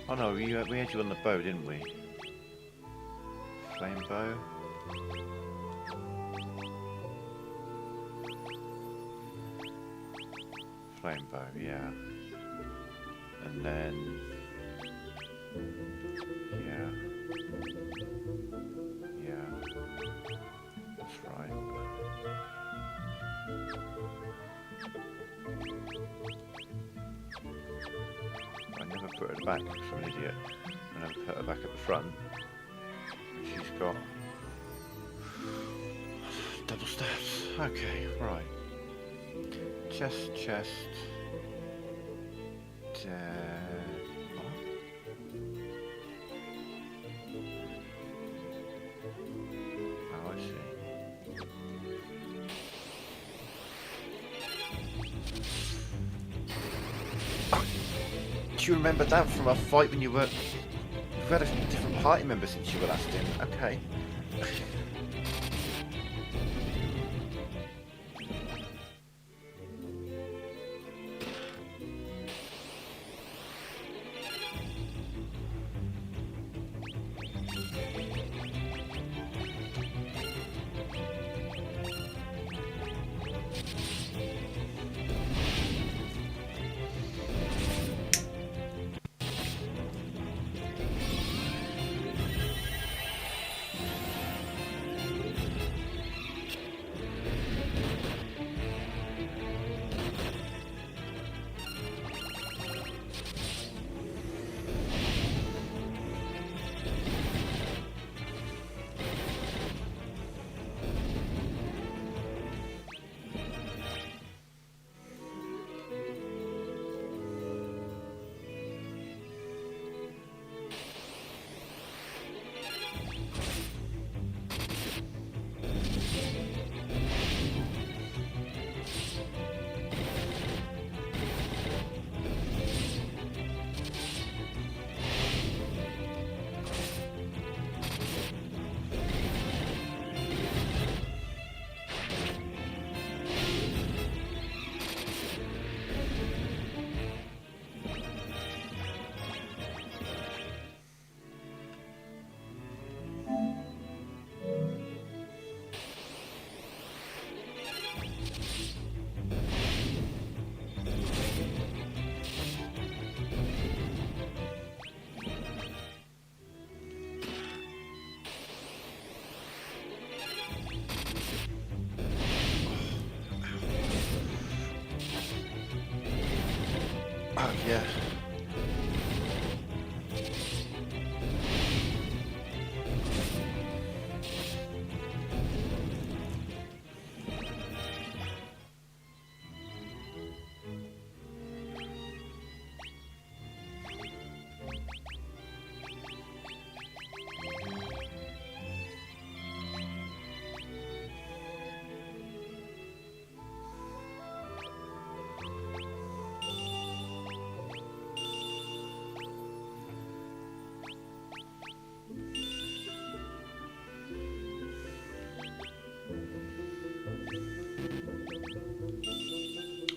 Oh no, we had you on the bow, didn't we? Flame bow. Flame bow, yeah. And then... yeah. Yeah. That's right. I never put her back because I'm an idiot. I never put her back at the front. And she's got... double steps. Okay, right. Chest. What? Oh, I see. Oh, do you remember that from our fight when you were... You've had a different party member since you were last in. Okay. Yeah.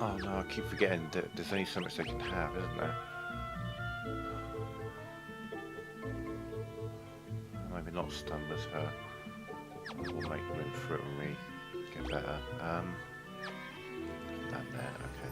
Oh no, I keep forgetting that there's only so much they can have, isn't there? Maybe not stun with her. We'll make room for it when we get better. That there, okay.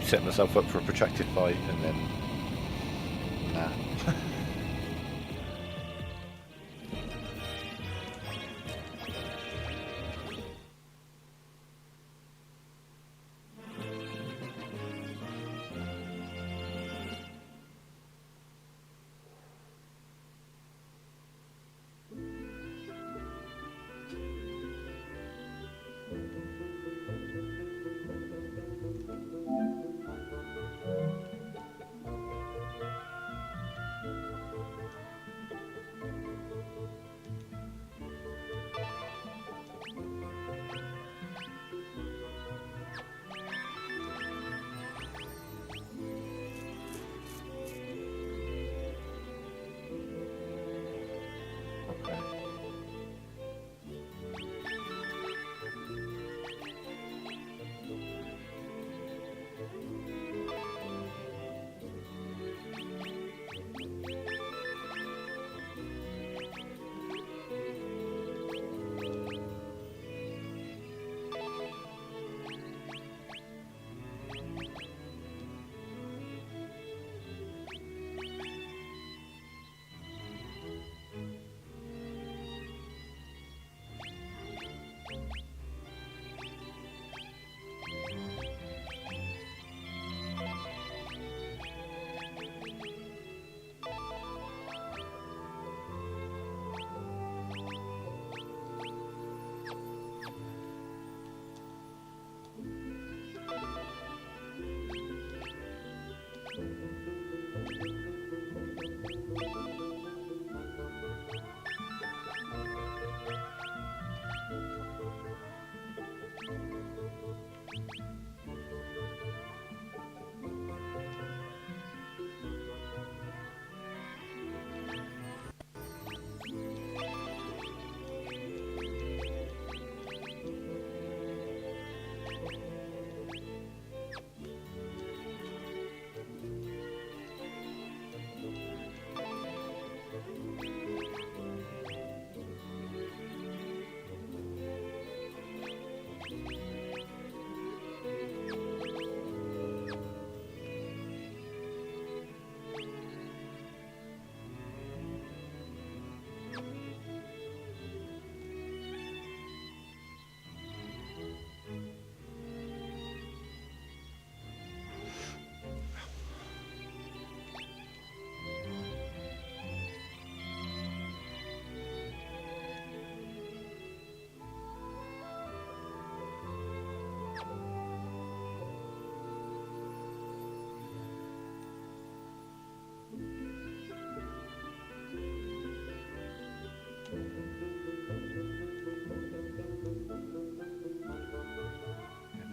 Set myself up for a protracted fight and then nah.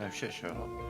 No shit, Sherlock.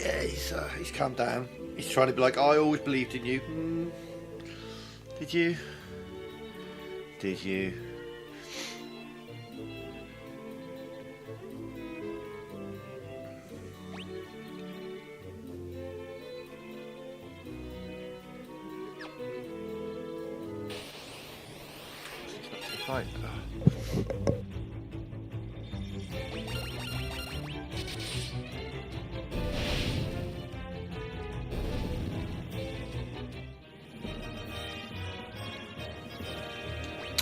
Yeah, he's calmed down. He's trying to be like, I always believed in you. Did you? Did you? Right.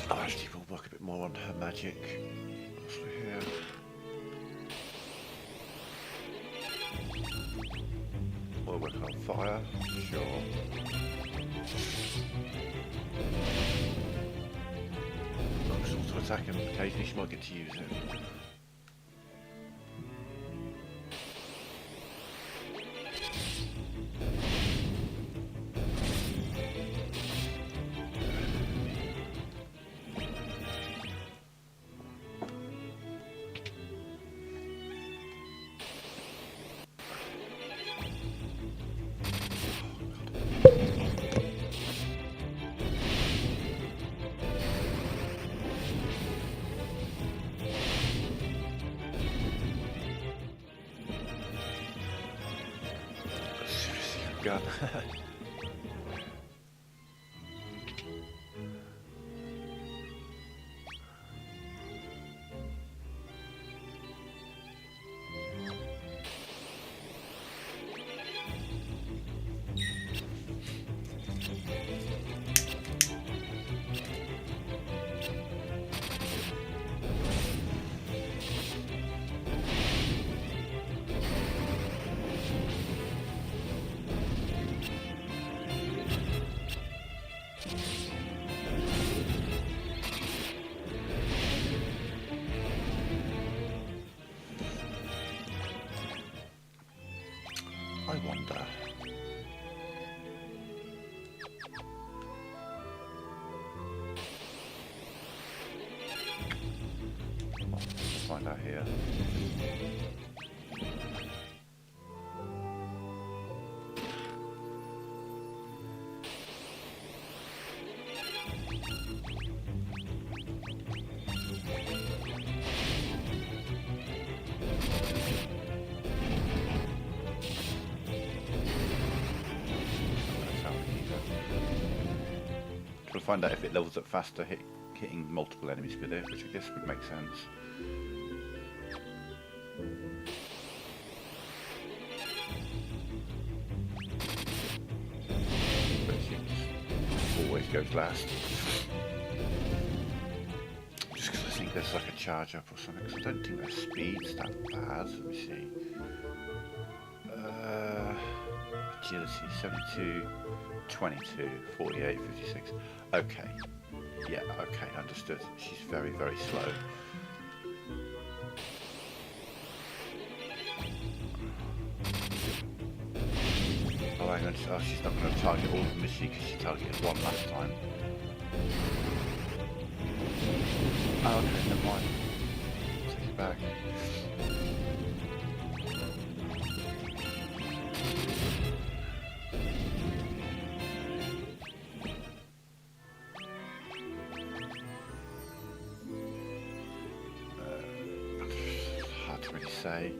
Oh, actually, we'll work a bit more on her magic. What's here? We'll work on fire, sure. To attack him occasionally, she might get to use it. Gun. I wonder. Let's find out here. We'll find out if it levels up faster hitting multiple enemies with it, which I guess would make sense. But she always goes last. Just because I think there's like a charge up or something, because I don't think their speed's that bad. Let me see. Agility 72, 22, 48, 56. Okay. Yeah, okay, understood. She's very, very slow. Oh, hang on. Oh, she's not going to target all of them, is she? Because she targeted one last time. Oh, okay, never mind. Take it back. Hard to really say.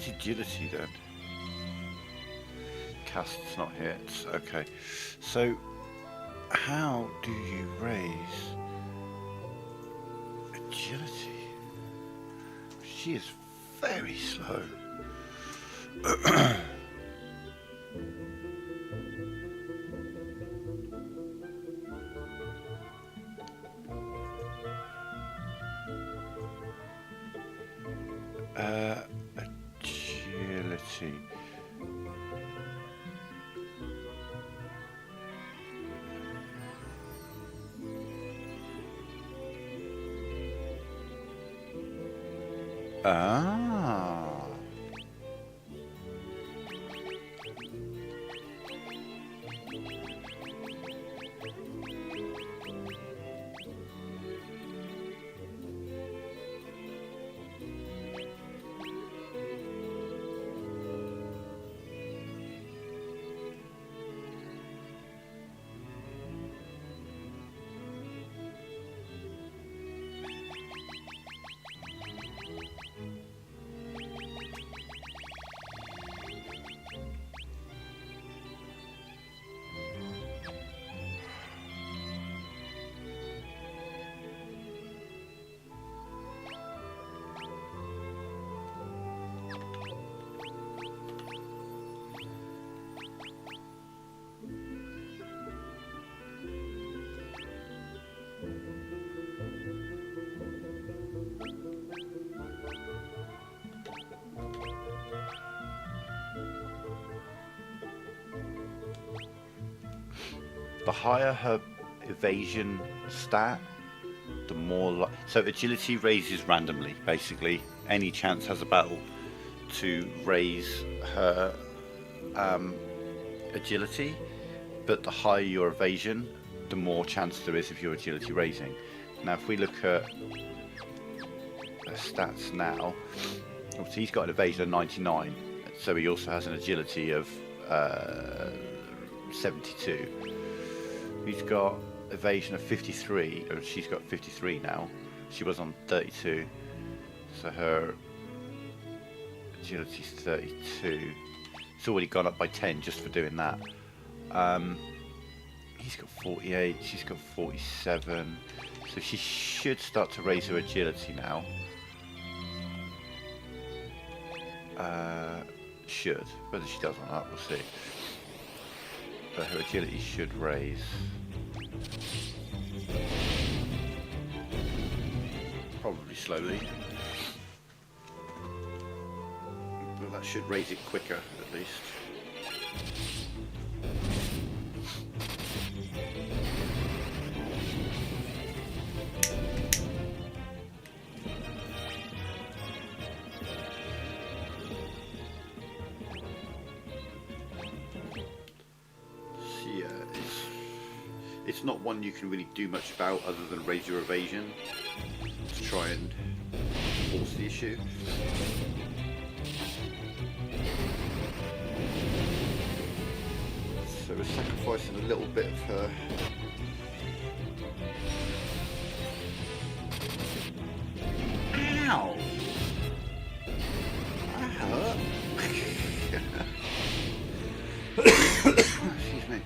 is agility then? Cast's not hit. Okay. So, how do you raise agility? She is very slow. Agility. Ah. The higher her evasion stat, the more so agility raises randomly. Basically, any chance has a battle to raise her agility, but the higher your evasion, the more chance there is of your agility raising. Now, if we look at her stats now, obviously he's got an evasion of 99, so he also has an agility of 72. He's got evasion of 53, or she's got 53 now. She was on 32, so her agility's 32. It's already gone up by 10 just for doing that. He's got 48, she's got 47, so she should start to raise her agility now. Should. Whether she does or not, we'll see. But her agility should raise. Probably slowly. But that should raise it quicker, at least. It's not one you can really do much about other than raise your evasion to try and force the issue. So we're sacrificing a little bit of her. Ow! That hurt. Excuse me.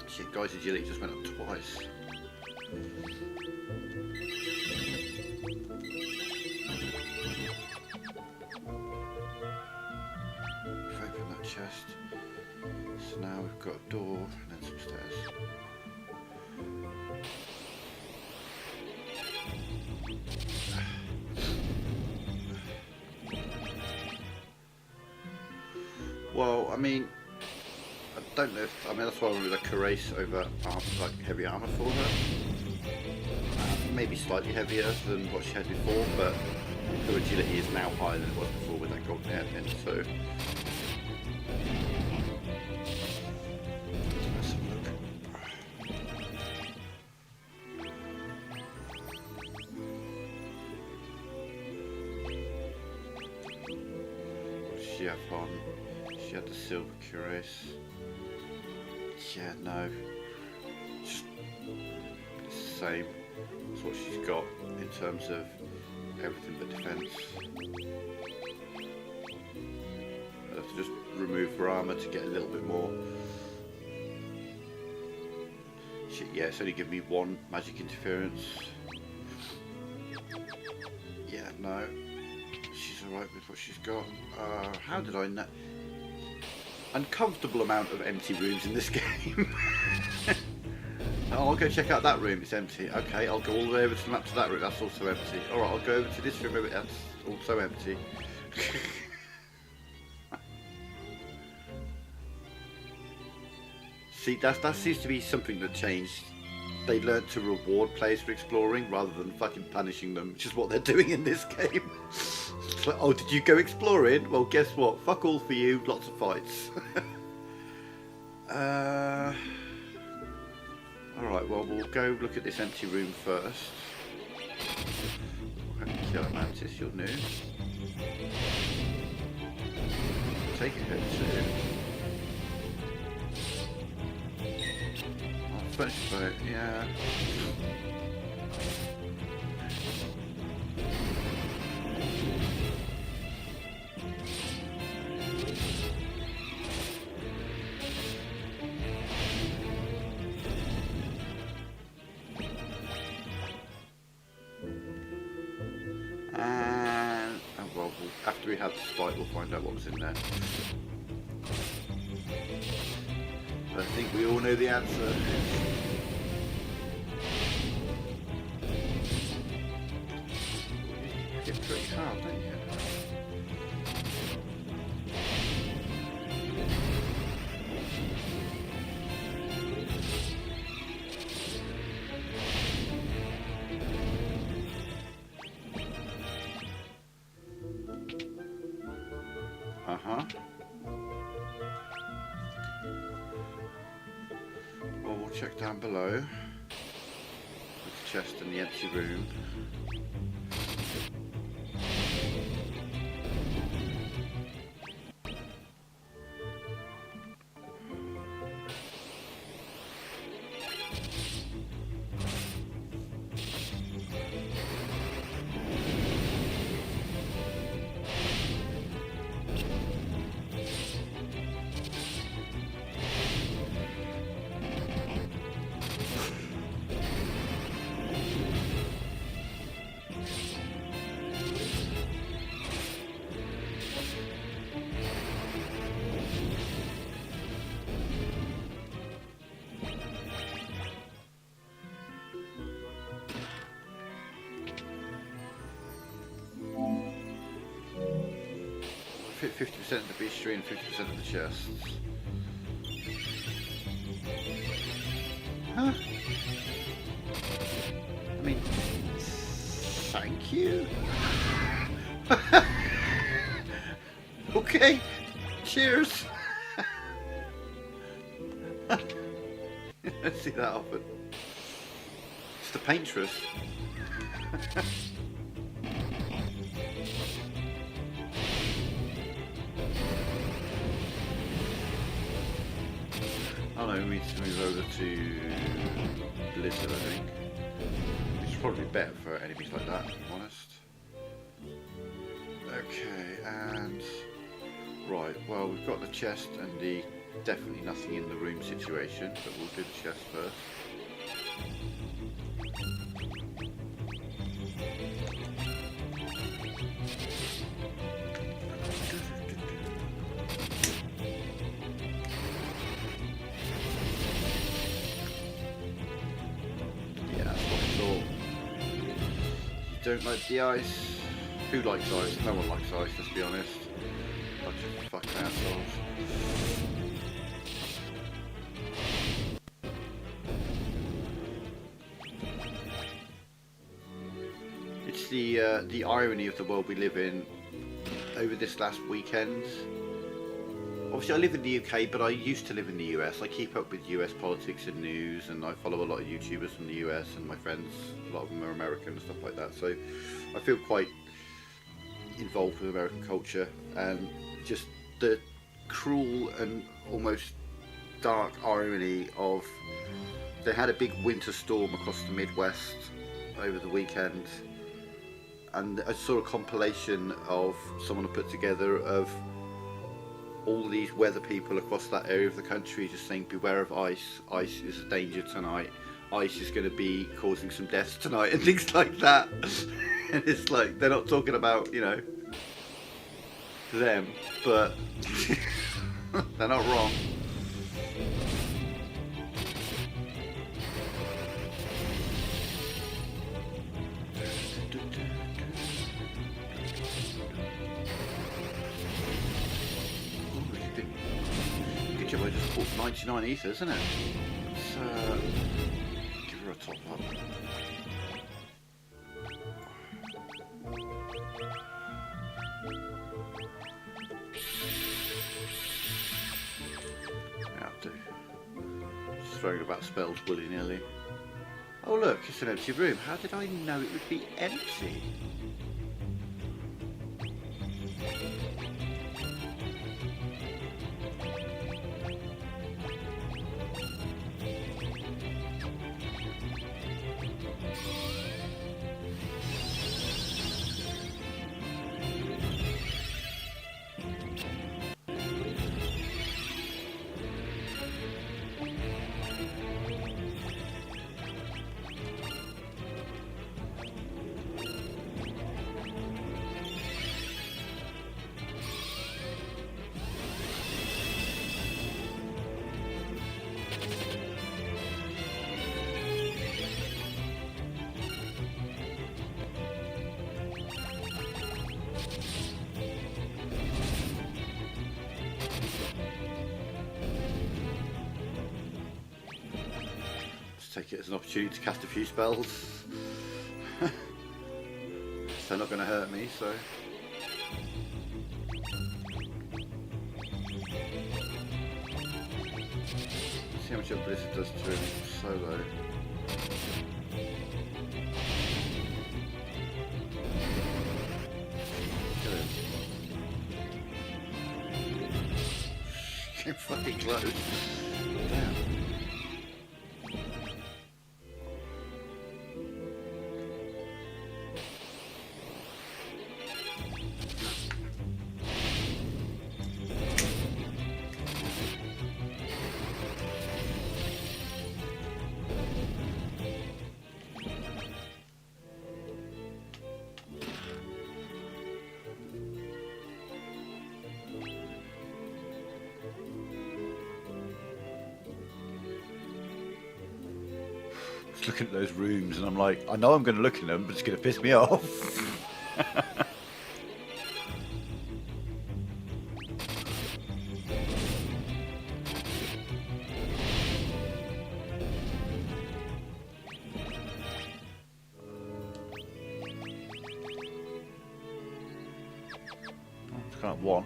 Shit, guy's agility just went up twice. We've opened that chest. So now we've got a door and then some stairs. Well, I mean, I don't know if, that's why I went with a cuirass over like heavy armour for her. Maybe slightly heavier than what she had before, but her agility is now higher than it was before with that golden hairpin, so... Let's have a look. What does she have on? She had the silver cuirass. Yeah, no. Just same. That's what she's got in terms of everything but defense. I'll have to just remove her armor to get a little bit more. Shit, yeah, it's only given me 1 magic interference. Yeah, no. She's alright with what she's got. How did I know? Uncomfortable amount of empty rooms in this game. Oh, I'll go check out that room, it's empty. Okay, I'll go all the way over to the map to that room, that's also empty. Alright, I'll go over to this room, that's also empty. See, that seems to be something that changed. They learned to reward players for exploring rather than fucking punishing them, which is what they're doing in this game. It's like, oh, did you go exploring? Well, guess what? Fuck all for you, lots of fights. Alright, well, we'll go look at this empty room first. Killer Mantis, you're new. Take it here too. Finish boat, yeah. And oh well, after we have this fight, we'll find out what was in there. I think we all know the answer. You hit pretty hard, don't you? Uh-huh. Well, we'll check down below with the chest and the empty room. Fit 50% of the bestiary and 50% of the chests. Huh? I mean, thank you. Okay, cheers. Let's see that often. It's the paintress. Oh no, we need to move over to Blizzard, I think. Which is probably better for enemies like that, if I'm honest. Okay, and... right, well, we've got the chest and the definitely nothing in the room situation, but we'll do the chest first. Don't like the ice. Who likes ice? No one likes ice, let's be honest. Bunch of fucking assholes. It's the irony of the world we live in. Over this last weekend, obviously I live in the UK, but I used to live in the US. I keep up with US politics and news, and I follow a lot of YouTubers from the US, and my friends, a lot of them are American and stuff like that. So I feel quite involved with American culture, and just the cruel and almost dark irony of they had a big winter storm across the Midwest over the weekend, and I saw a compilation of someone put together of all these weather people across that area of the country just saying beware of ice, ice is a danger tonight, ice is going to be causing some deaths tonight and things like that. And it's like, they're not talking about, you know, them, but they're not wrong. Good job, I just bought 99 ether, isn't it? Let's give her a top up. Throwing about spells willy-nilly. Oh look, it's an empty room. How did I know it would be empty? Take it as an opportunity to cast a few spells. They're not going to hurt me, so. Let's see how much a blizzard does to him solo. Kill him. Came fucking close. Damn. Looking at those rooms and I'm like, I know I'm going to look at them, but it's going to piss me off. It's kind of one.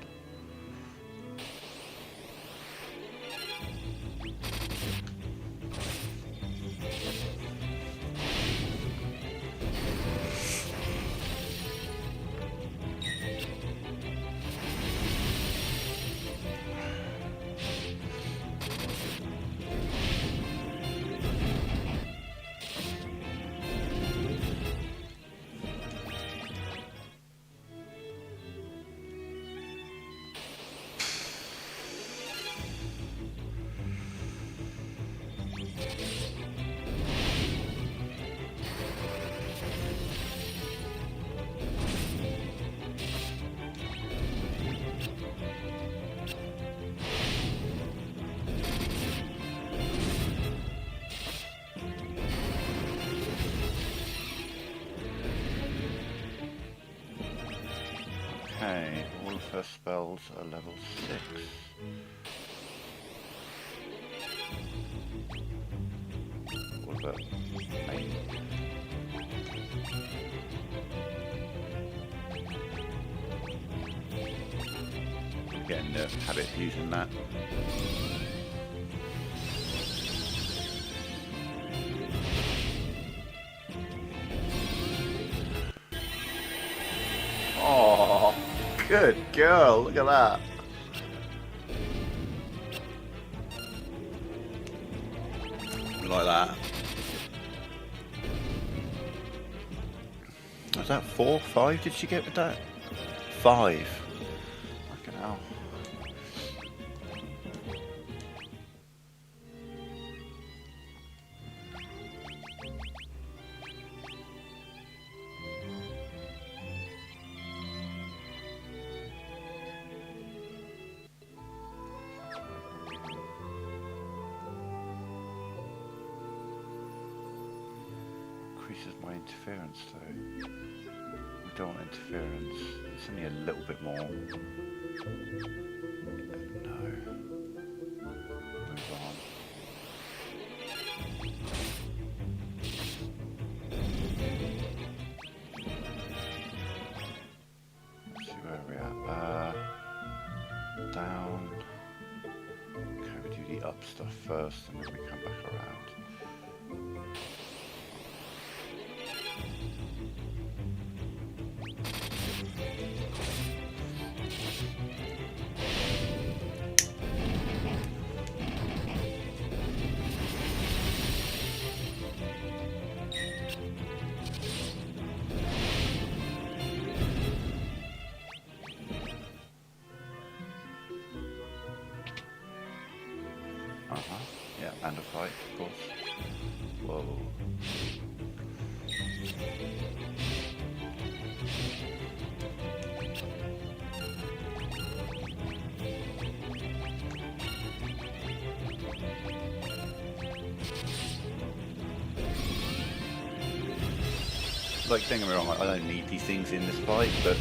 Okay, all of her spells are level 6. What about 8? I'm getting the habit of using that. Oh, good girl, look at that. something like that. Was that 4, 5? Did she get with that? 5. Fucking hell. Increases my interference though. We don't want interference. It's only a little bit more. No. Move on. Let's see where we're at. Down. Okay, we do the up stuff first and then we come back around. Yeah, and a fight, of course. Whoa. Like, don't get me wrong, I don't need these things in this fight, but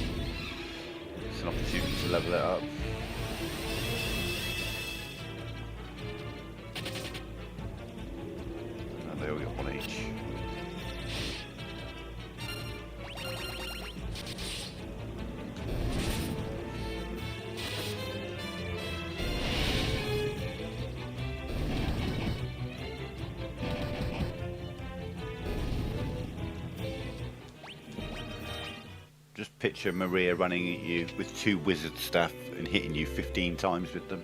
it's an opportunity to level it up. They all get 1 each. Just picture Maria running at you with 2 wizard staff and hitting you 15 times with them.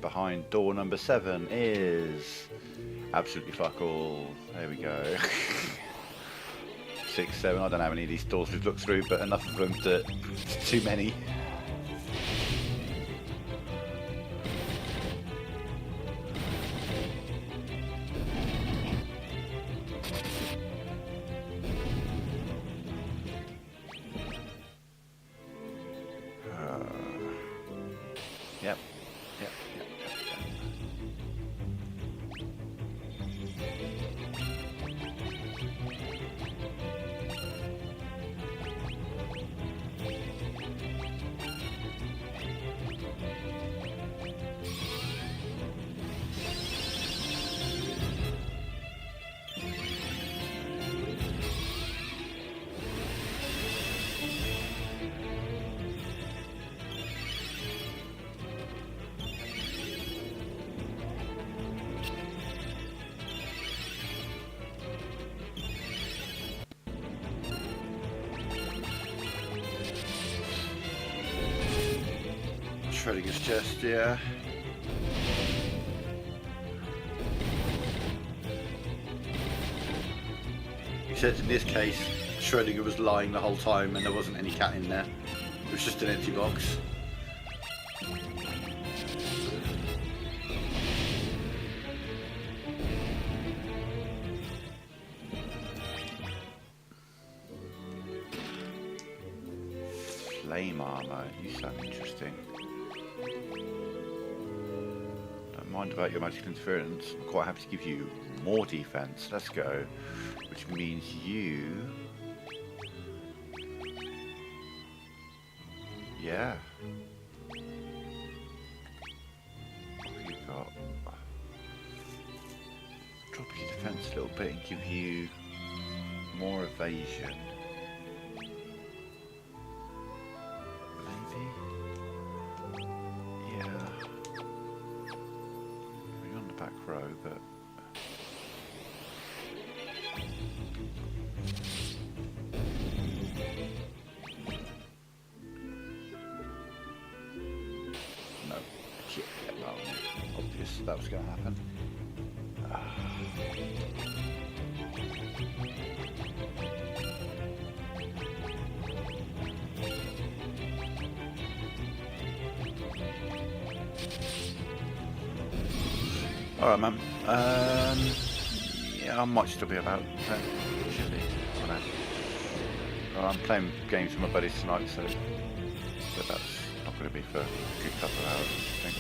Behind door number 7 is absolutely fuck all. There we go. 6, 7. I don't know how many of these doors we've looked through, but enough of them that it's too many. Yep. Schrodinger's chest, yeah. Except in this case, Schrodinger was lying the whole time and there wasn't any cat in there. It was just an empty box. flame armor. You sound interesting. Don't mind about your magical interference. I'm quite happy to give you more defense. Let's go. Which means you... Yeah. What have you got? Drop your defense a little bit and give you more evasion. Maybe? Yeah. You're on the back row, but... No. Yeah, well, obvious that was going to happen. Alright, man. Yeah, I might still be about. Should be. I don't know. Well, I'm playing games with my buddies tonight, so but that's not going to be for a good couple of hours, I think.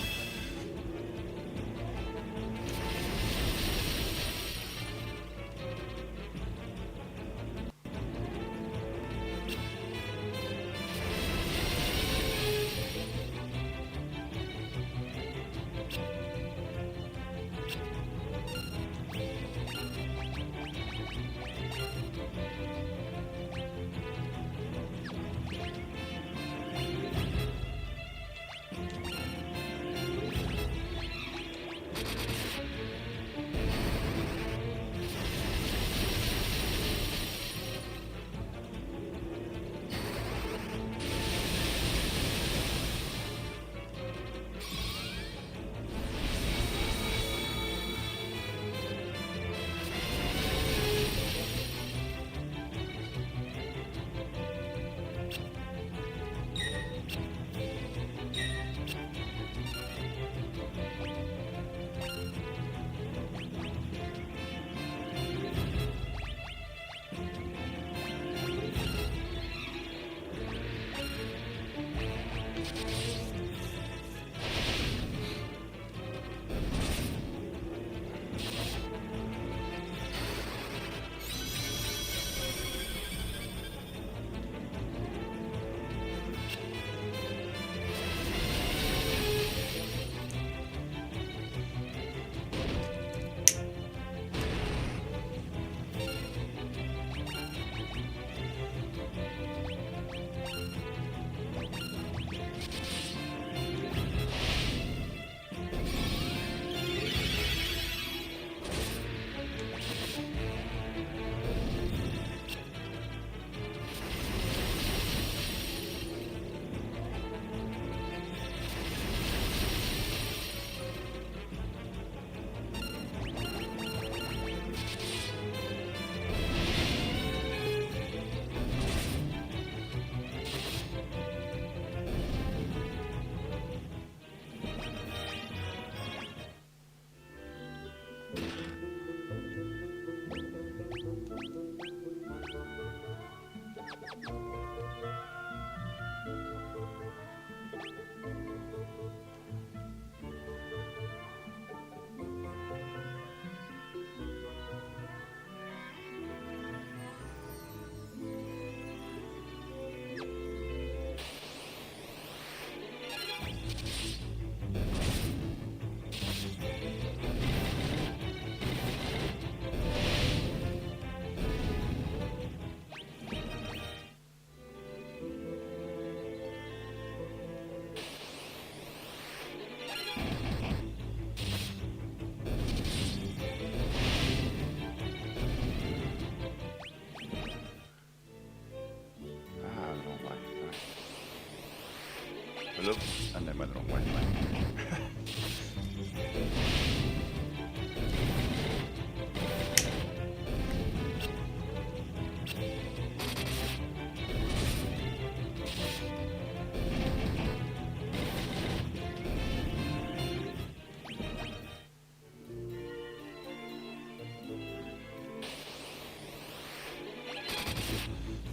Look, and then went the wrong way.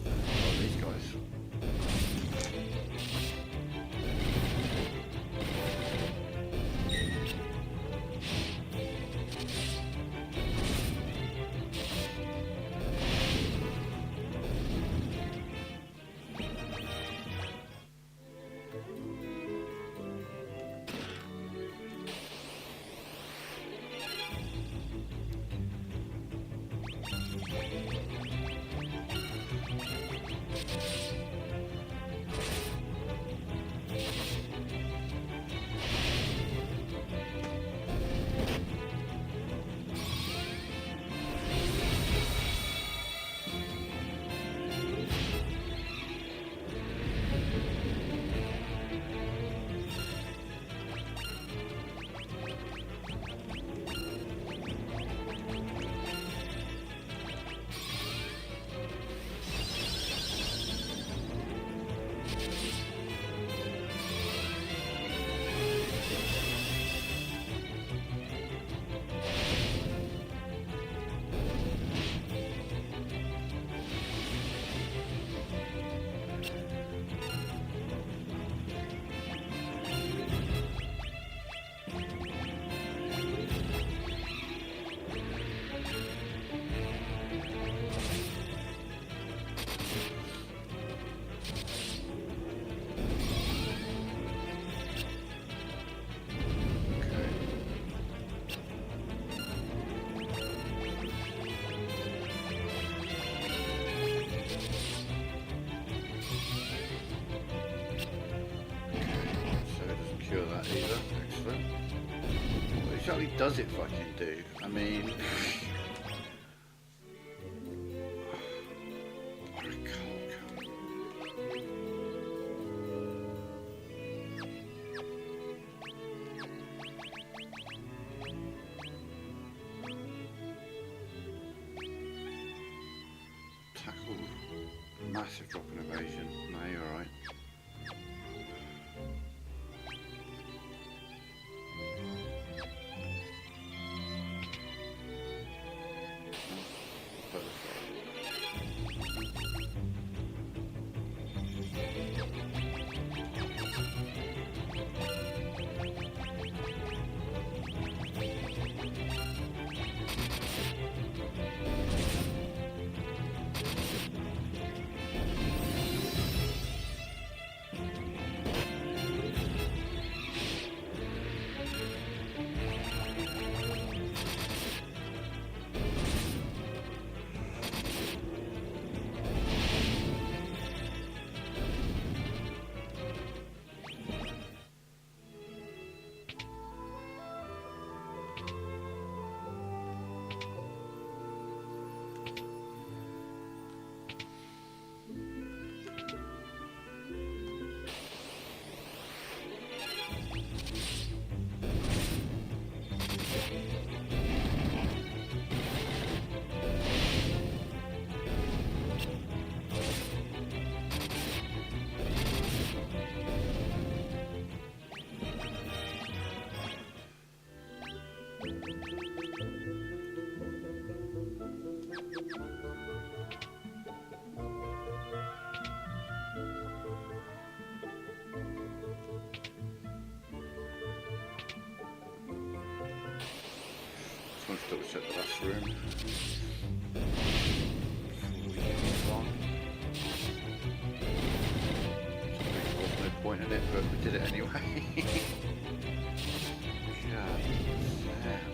Oh, these guys. better. Excellent. What exactly does it fucking do? I mean... Tackle. Massive drop in evasion. No, you're alright. Let's double check the last room. There's no point in it, but we did it anyway. God damn.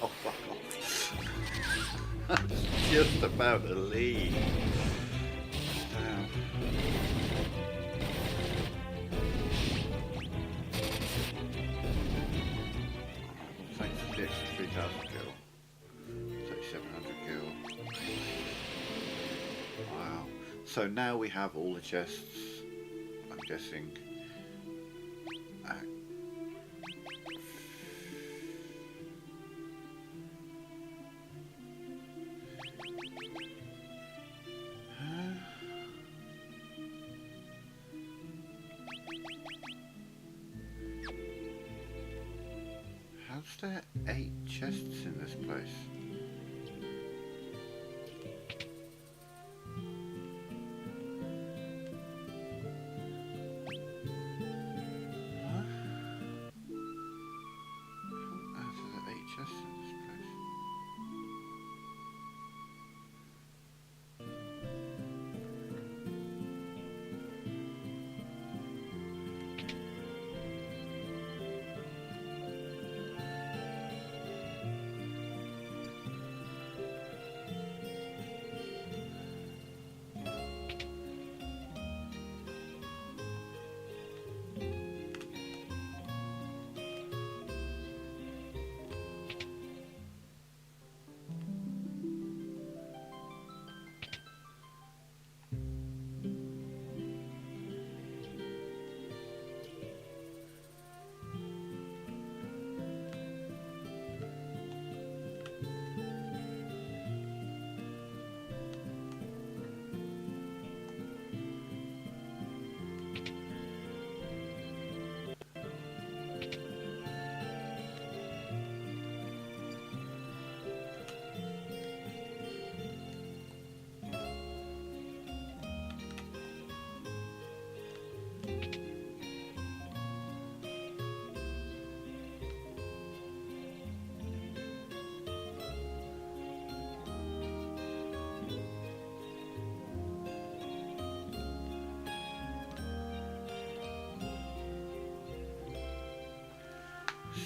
Oh, fuck off. Just about to leave. Damn. Alright, well, thanks for the extra 3,000 gil. 3,700 gil. Wow. So now we have all the chests, I'm guessing. How's there 8 chests in this place? Huh? How are there 8 chests in this place?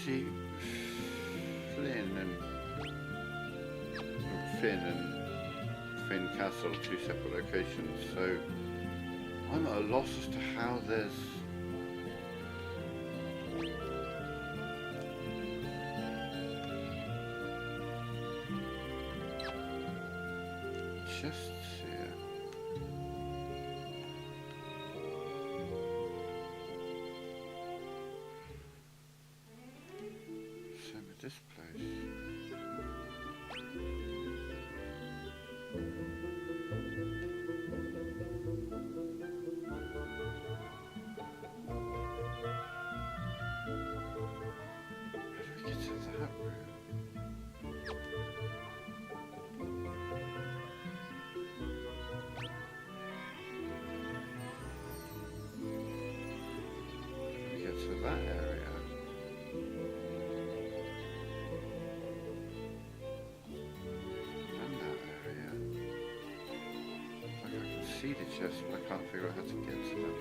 see, Finn and Finn Castle are two separate locations, so I'm at a loss as to how there's chests here. Same with this place. How do we get to that room? How do we get to that area? And that area. Like I can see the chest, but I can't figure out how to get to them.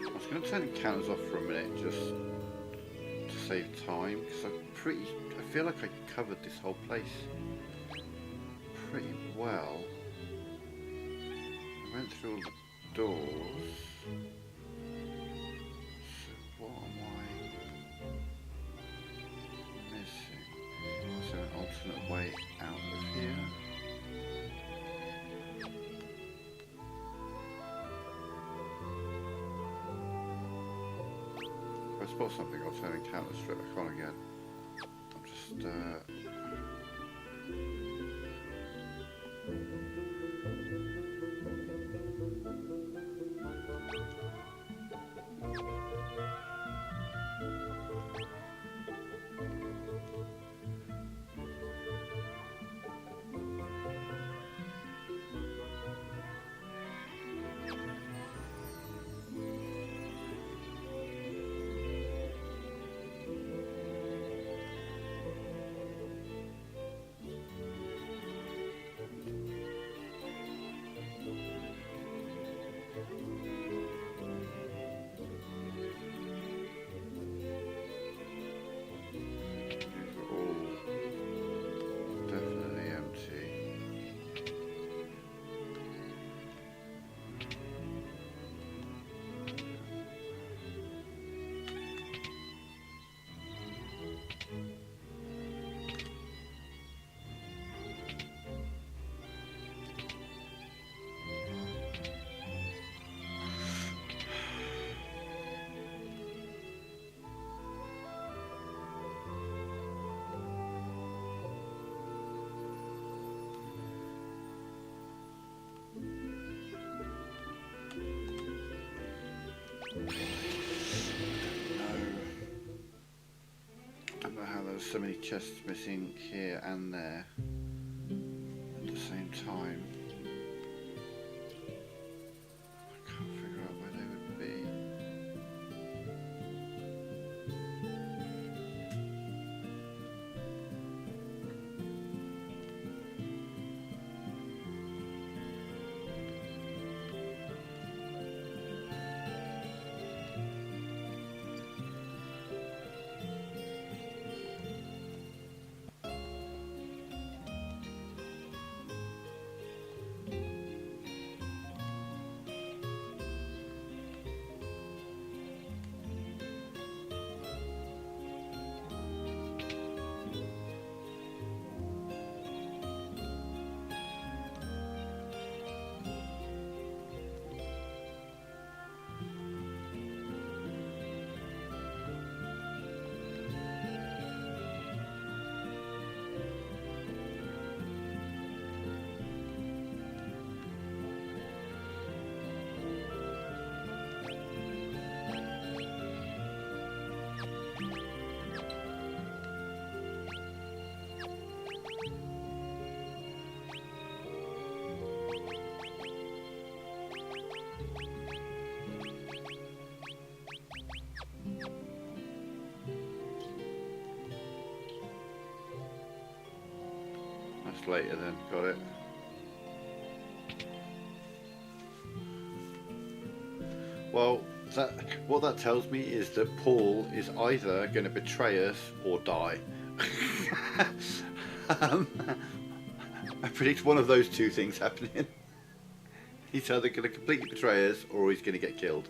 I'm going to turn the counters off for a minute just to save time, because I feel like I covered this whole place pretty well. I went through all the doors. So what am I missing? Is there an alternate way out of here? If I spot something, I'll turn the counter straight back on again. I'm just there's so many chests missing here and there at the same time. I can't figure out where they would be. That's later then, got it. Well, what that tells me is that Paul is either going to betray us or die. I predict one of those two things happening. He's either going to completely betray us or he's going to get killed.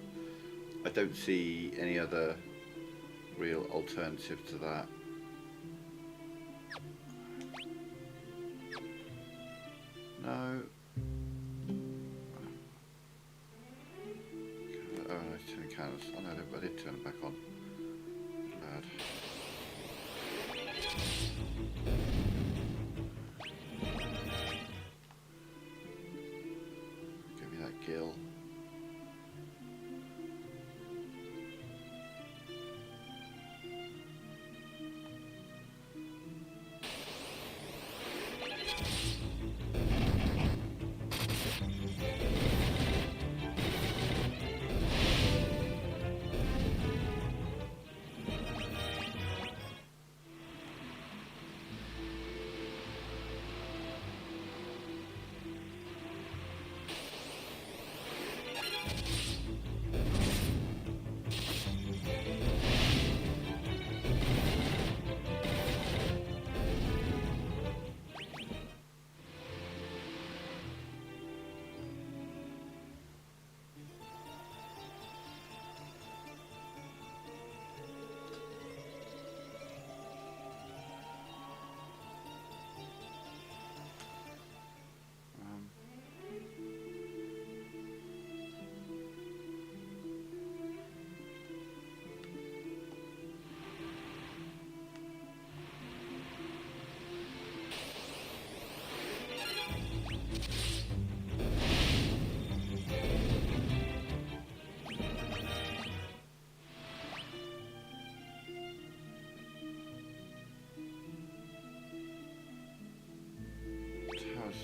I don't see any other real alternative to that. No. Oh, no, it's turning cannons. Oh no, I did turn them back on. Bad. Give me that gill.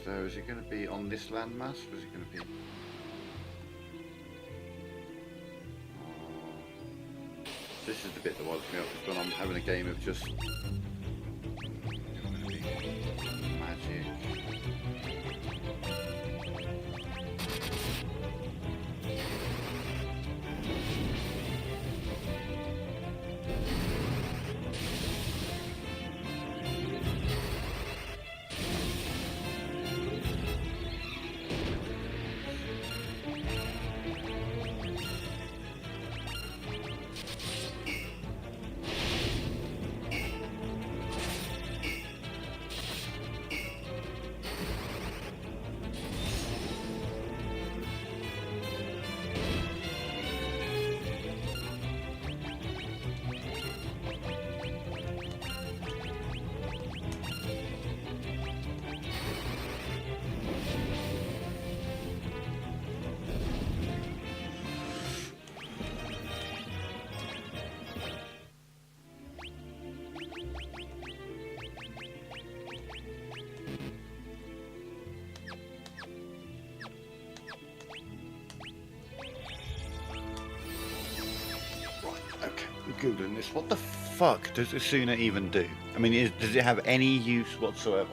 So is it going to be on this landmass or is it going to be... This is the bit that winds me up, is when I'm having a game of just... magic. Googling this. What the fuck does Asuna even do? I mean, does it have any use whatsoever?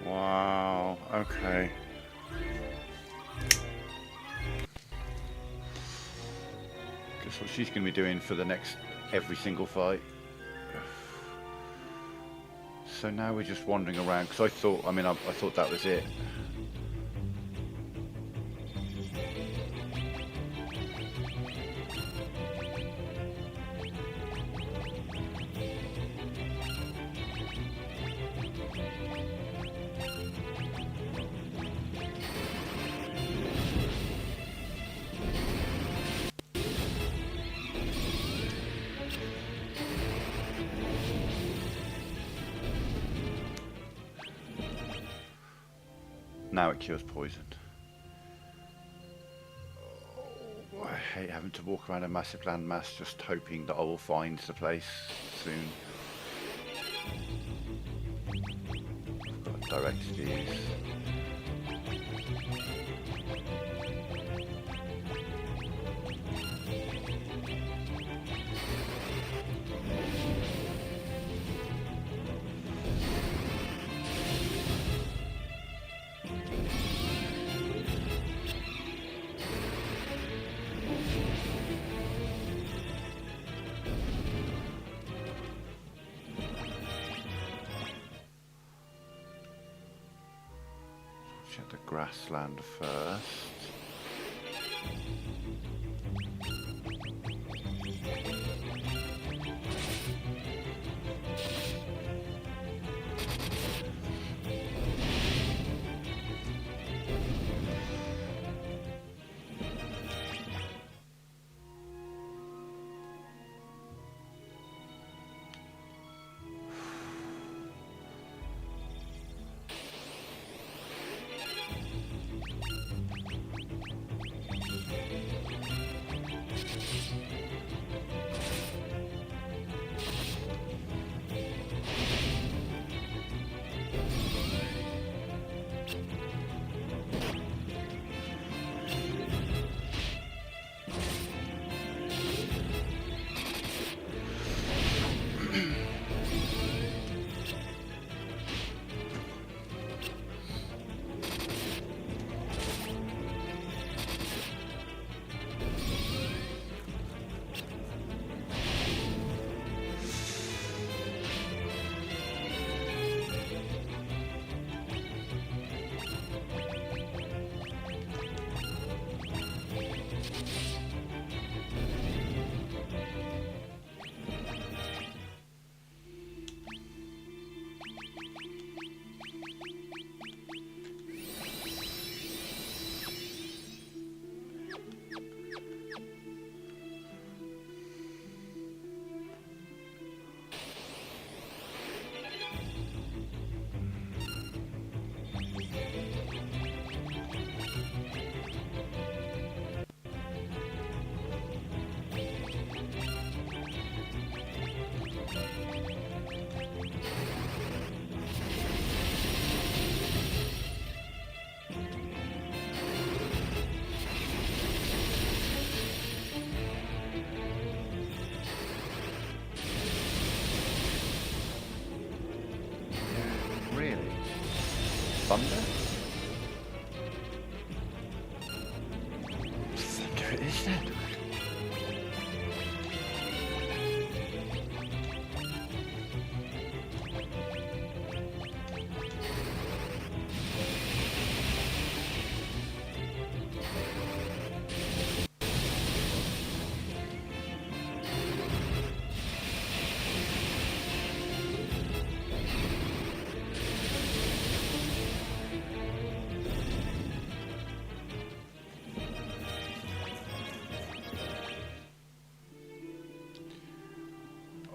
Wow, okay. That's what she's going to be doing for the next every single fight. So now we're just wandering around because I thought that was it. Now it cures poison. Oh, I hate having to walk around a massive landmass just hoping that I will find the place soon. I've got direct to use. Check the grassland first. Thunder? Thunder it is then.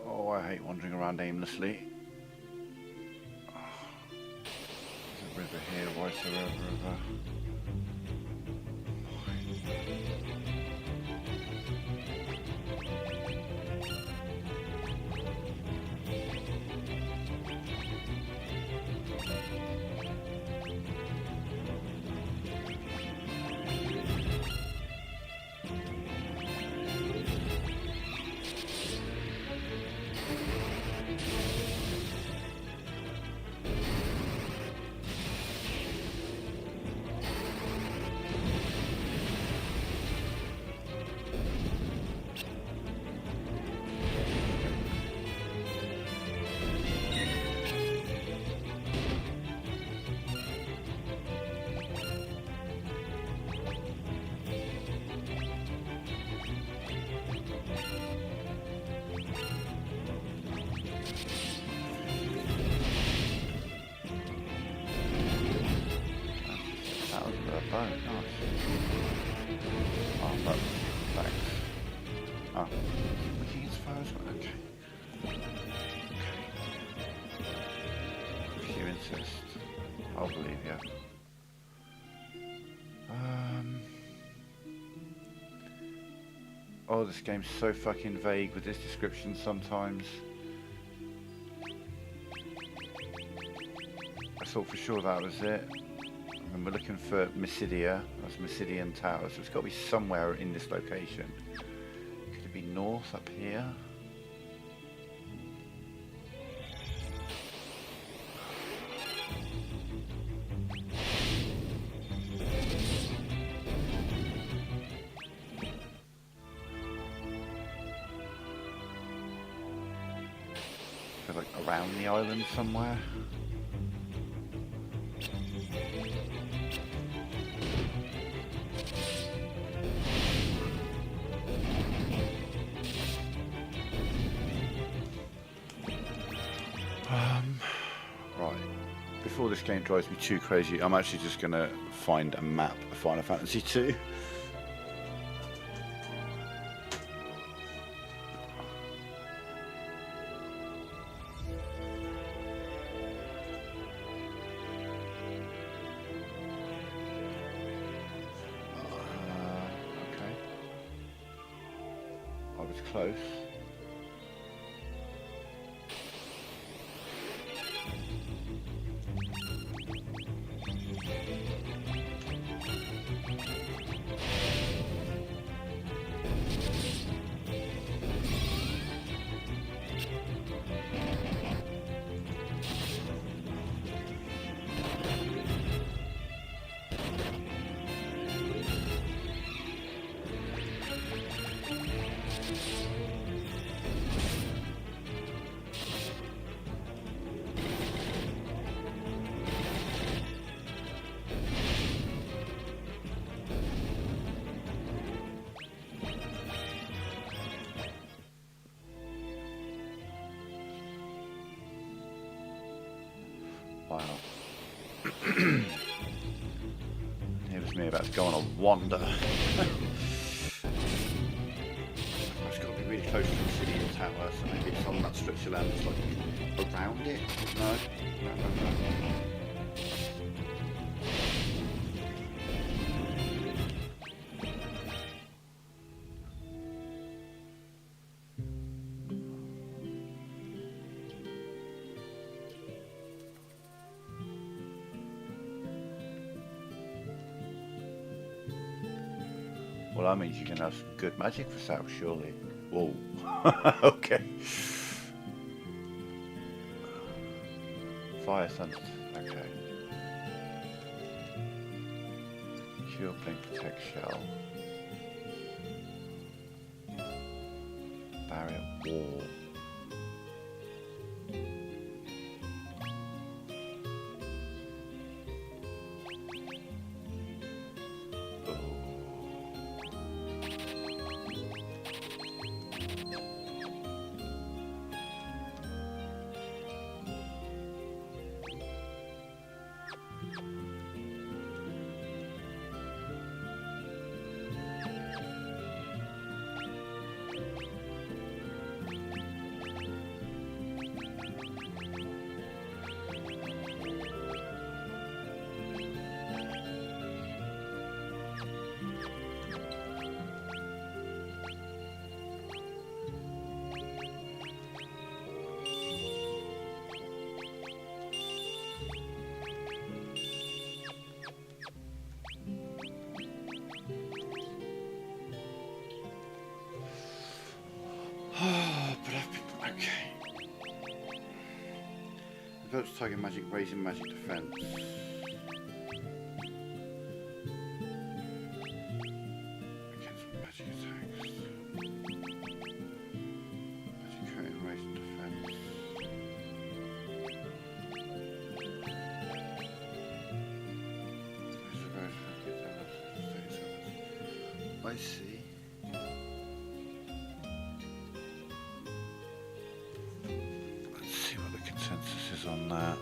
Oh, I hate wandering around aimlessly. Oh, there's a river here. Why is there a river? bow, nice. Oh, but thanks. Oh, looking as far as okay. If you insist, I'll believe you. Oh, this game's so fucking vague with this description sometimes. I thought for sure that was it. And we're looking for Mysidia. That's Mysidian Tower, so it's got to be somewhere in this location. Could it be north up here? Like around the island somewhere. Right. Before this game drives me too crazy, I'm actually just gonna find a map of Final Fantasy II. Okay. I was close. Wow. It was me about to go on a wander. It's got to be really close to the city and tower, so maybe it's on that stretch of land that's like around it. No. Well, that means you can have some good magic for South, surely. Whoa. Okay. Fire Thunder. Okay. Cure Blink Protect Shell. Barrier Wall. Develops target magic, raising magic defense. Against magic attacks. Magic coating, raising defense. I see. Let's see what the consensus is on that.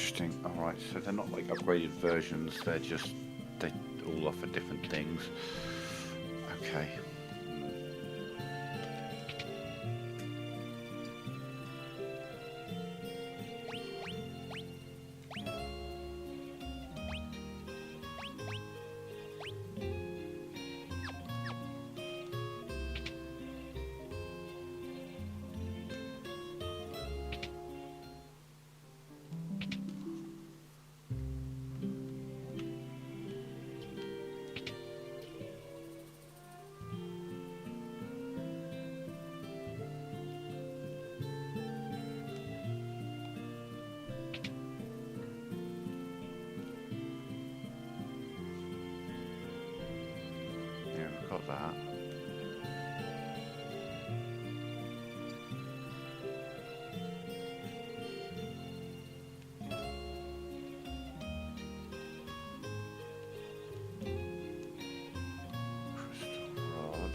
Interesting. Alright, so they're not like upgraded versions, they all offer different things. Okay. Yeah, we've got that. Crystal rod.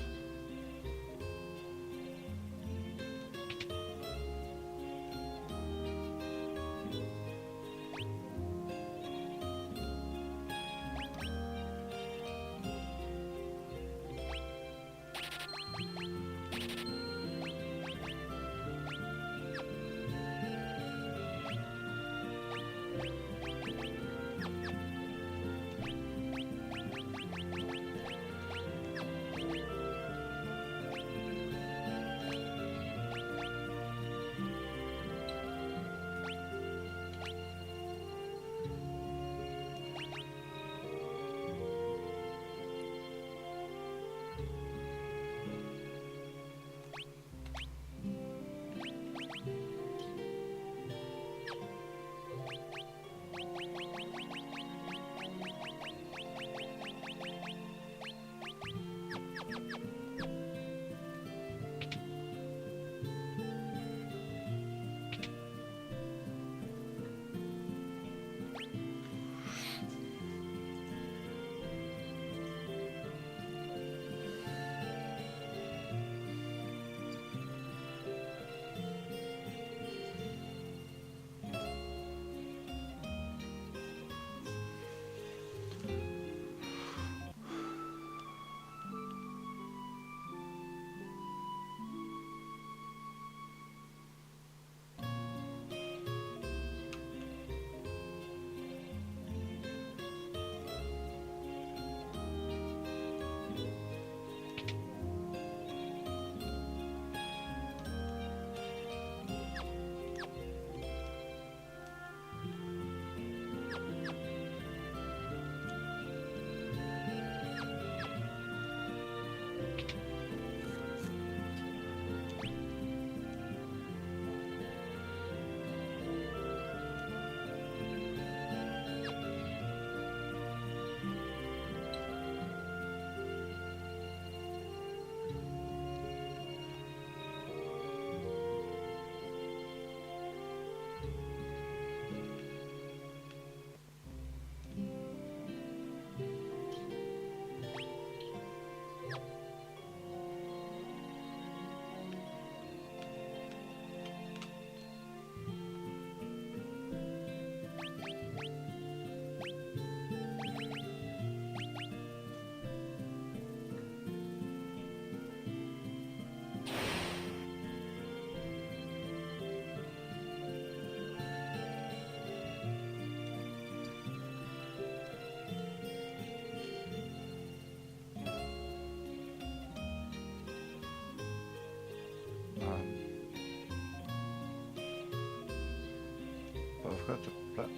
I've got to put...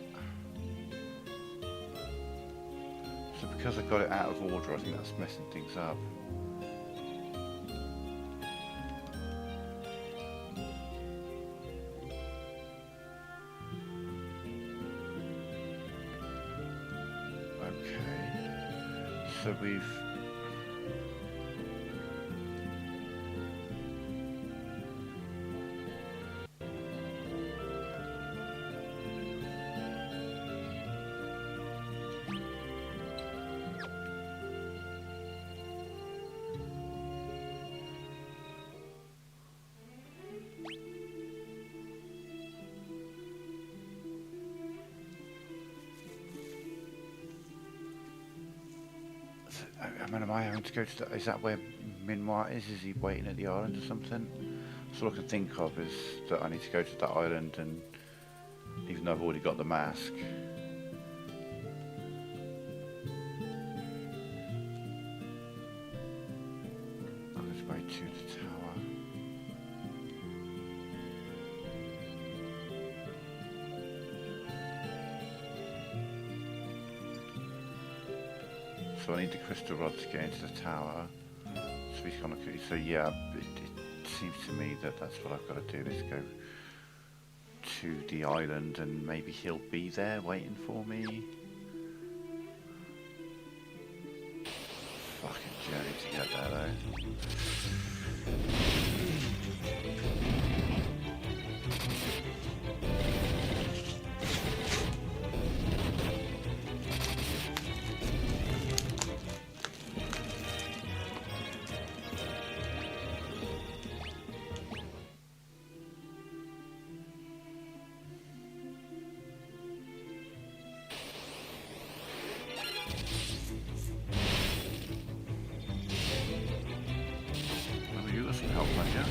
So because I got it out of order, I think that's messing things up. Okay. So we've... I mean, am I having to go to is that where Minwar is? Is he waiting at the island or something? So all I can think of is that I need to go to that island, and even though I've already got the mask. On his way to the tower. So I need the crystal rod to get into the tower. So he's gonna. So yeah, it seems to me that that's what I've got to do. Is go to the island, and maybe he'll be there waiting for me. Fucking journey to get there though. Help, man, yeah?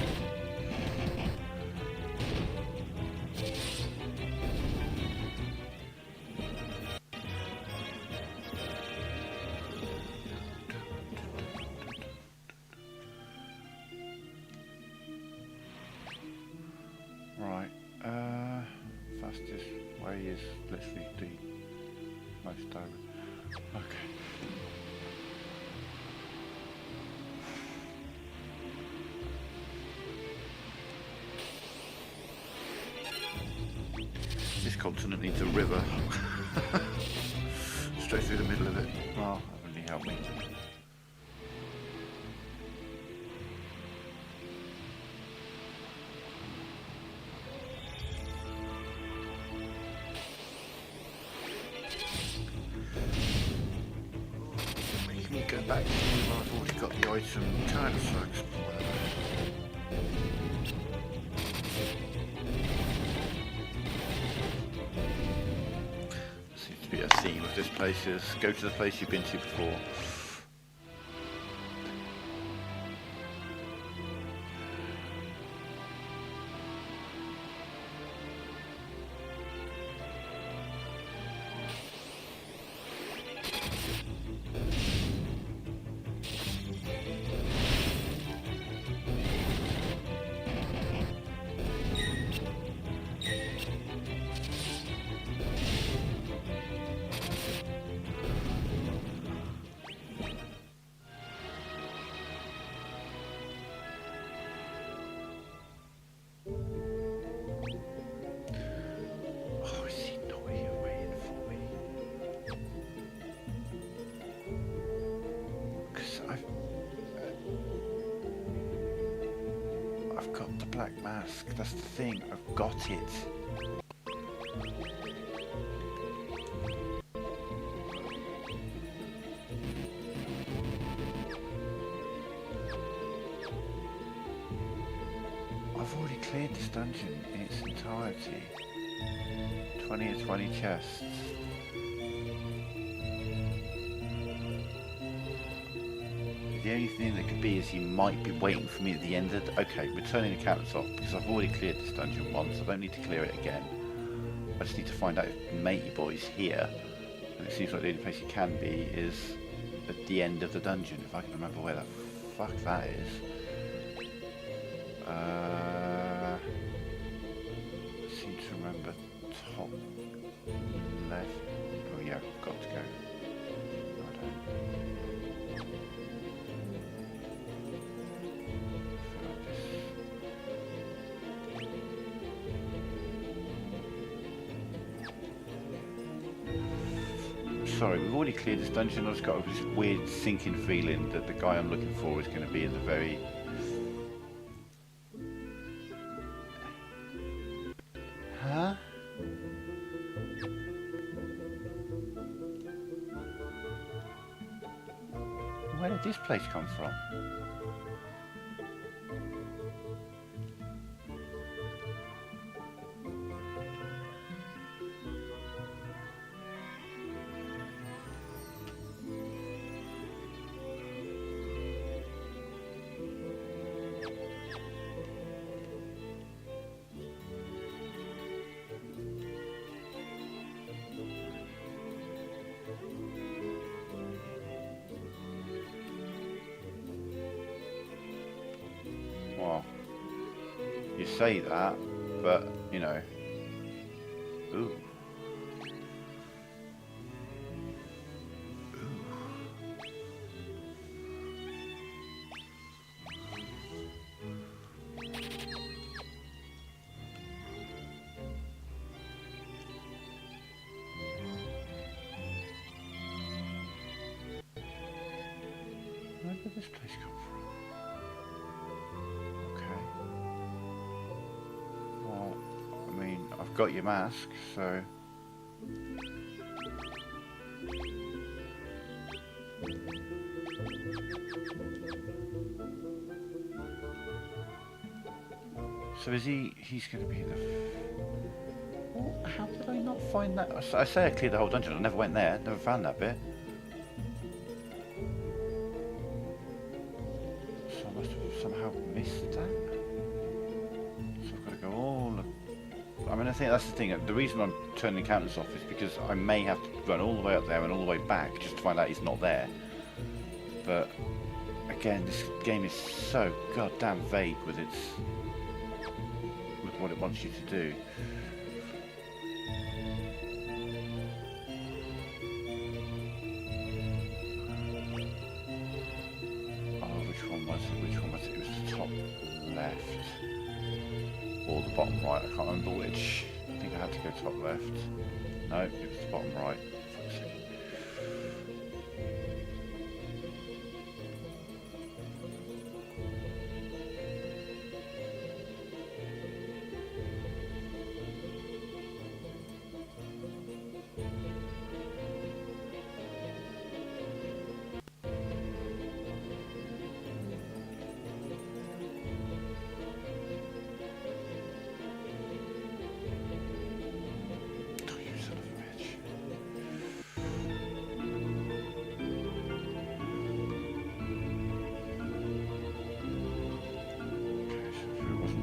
Right, fastest way is literally the most direct. Okay. This continent needs a river. Straight through the middle of it. Oh, that really helped me. We can go back to where I've already got the item kind of so explore that. A theme of this place is go to the place you've been to before. Black mask, that's the thing, I've got it. I've already cleared this dungeon in its entirety. 20 or 20 chests. The only thing that could be is he might be waiting for me at the end of the... Okay, we're turning the counters off because I've already cleared this dungeon once. I don't need to clear it again. I just need to find out if Matey Boy's here. And it seems like the only place he can be is at the end of the dungeon, if I can remember where the fuck that is. I seem to remember top left. Oh yeah, I've got to go. No, I don't. Sorry, we've already cleared this dungeon. I've just got this weird sinking feeling that the guy I'm looking for is going to be in the very... Huh? Where did this place come from? Well, you say that, but, you know. Ooh. Where did this place come from? Okay. Well, I mean, I've got your mask, so... So is he's going to be the... Well, how did I not find that? I say I cleared the whole dungeon, I never went there, never found that bit. So I must have somehow missed that. So I've got to go all... I mean, I think that's the thing. The reason I'm turning the counters off is because I may have to run all the way up there and all the way back just to find out he's not there. But, again, this game is so goddamn vague with its... with what it wants you to do. Which one was it? Which one was it? It was the top left. Or the bottom right, I can't remember which. I think I had to go top left. No, it was the bottom right. Fuck's sake.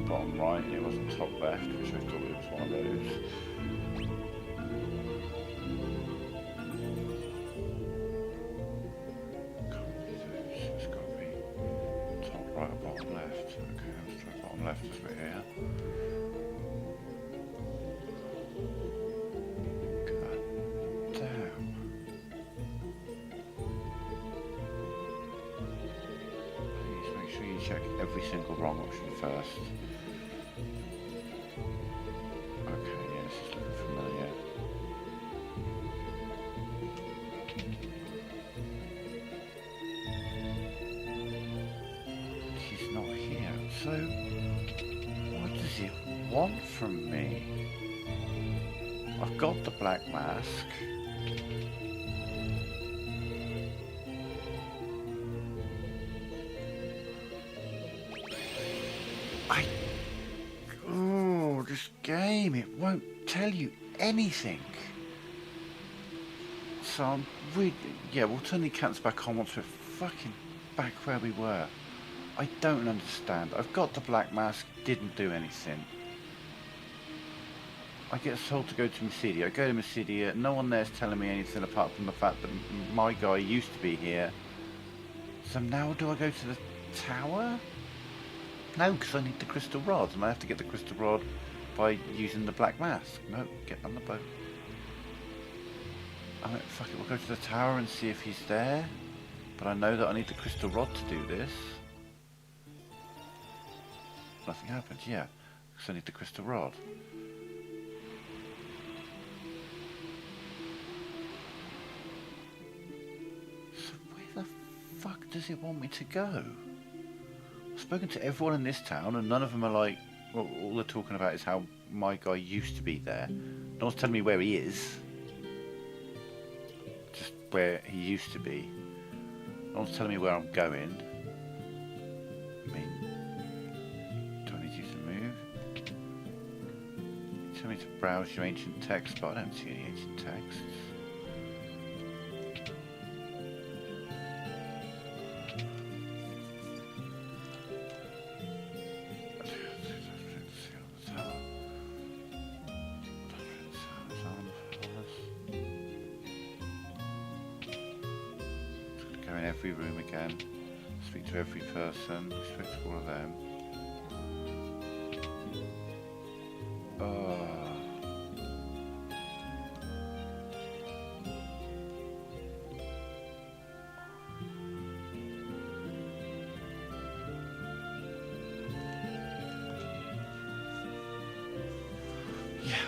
Bottom right, it wasn't top left, which I thought it was one of those. Can't be those, it's got to be top right or bottom left. Okay, let's try bottom left as we're here. God damn. Please make sure you check every single wrong option first. So, what does it want from me? I've got the black mask. Oh, this game, it won't tell you anything. So I'm really... Yeah, we'll turn the cats back on once we're fucking back where we were. I don't understand. I've got the black mask, didn't do anything. I get told to go to Mysidia. I go to Mysidia, no one there's telling me anything apart from the fact that my guy used to be here. So now do I go to the tower? No, because I need the crystal rods, and I have to get the crystal rod by using the black mask. No, get on the boat. I mean, fuck it, we'll go to the tower and see if he's there. But I know that I need the crystal rod to do this. Nothing happens, yeah, because I need the crystal rod. So where the fuck does it want me to go? I've spoken to everyone in this town and none of them are like, well, all they're talking about is how my guy used to be there. No one's telling me where he is. Just where he used to be. No one's telling me where I'm going. I mean, tell me to browse your ancient text, but I don't see any ancient texts. Go in every room again, speak to every person, speak to all of them.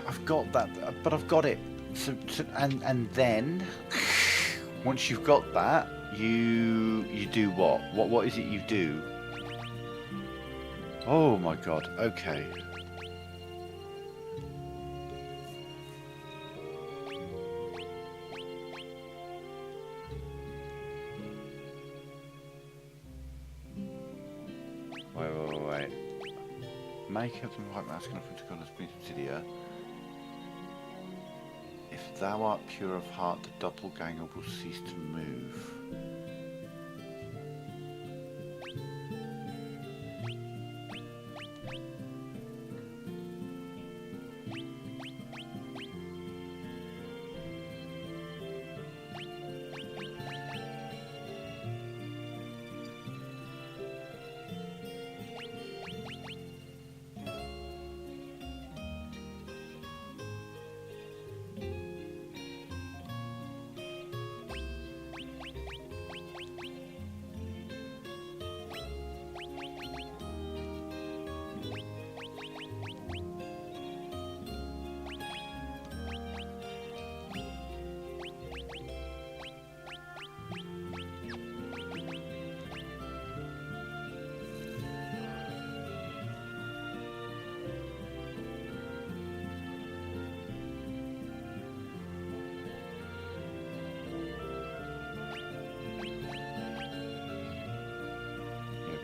I've got that, but I've got it. And then once you've got that, you do what? What is it you do? Oh my god. Okay. Wait. Make of the white mask enough to God has been considered. If thou art pure of heart, the doppelganger will cease to move.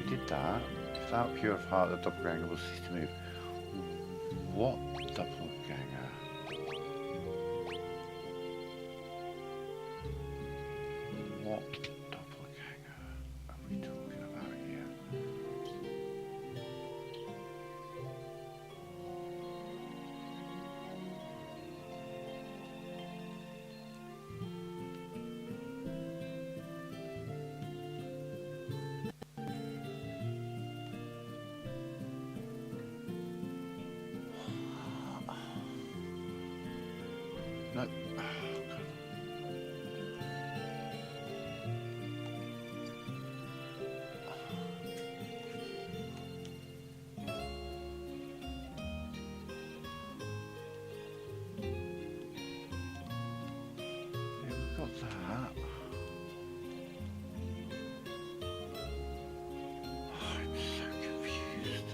Did that. If thou art pure of heart, the doppelganger will cease to move. What doppelganger? What doppelganger are we talking about here? No. Oh, God. Yeah, we've got that. Oh, I'm so confused.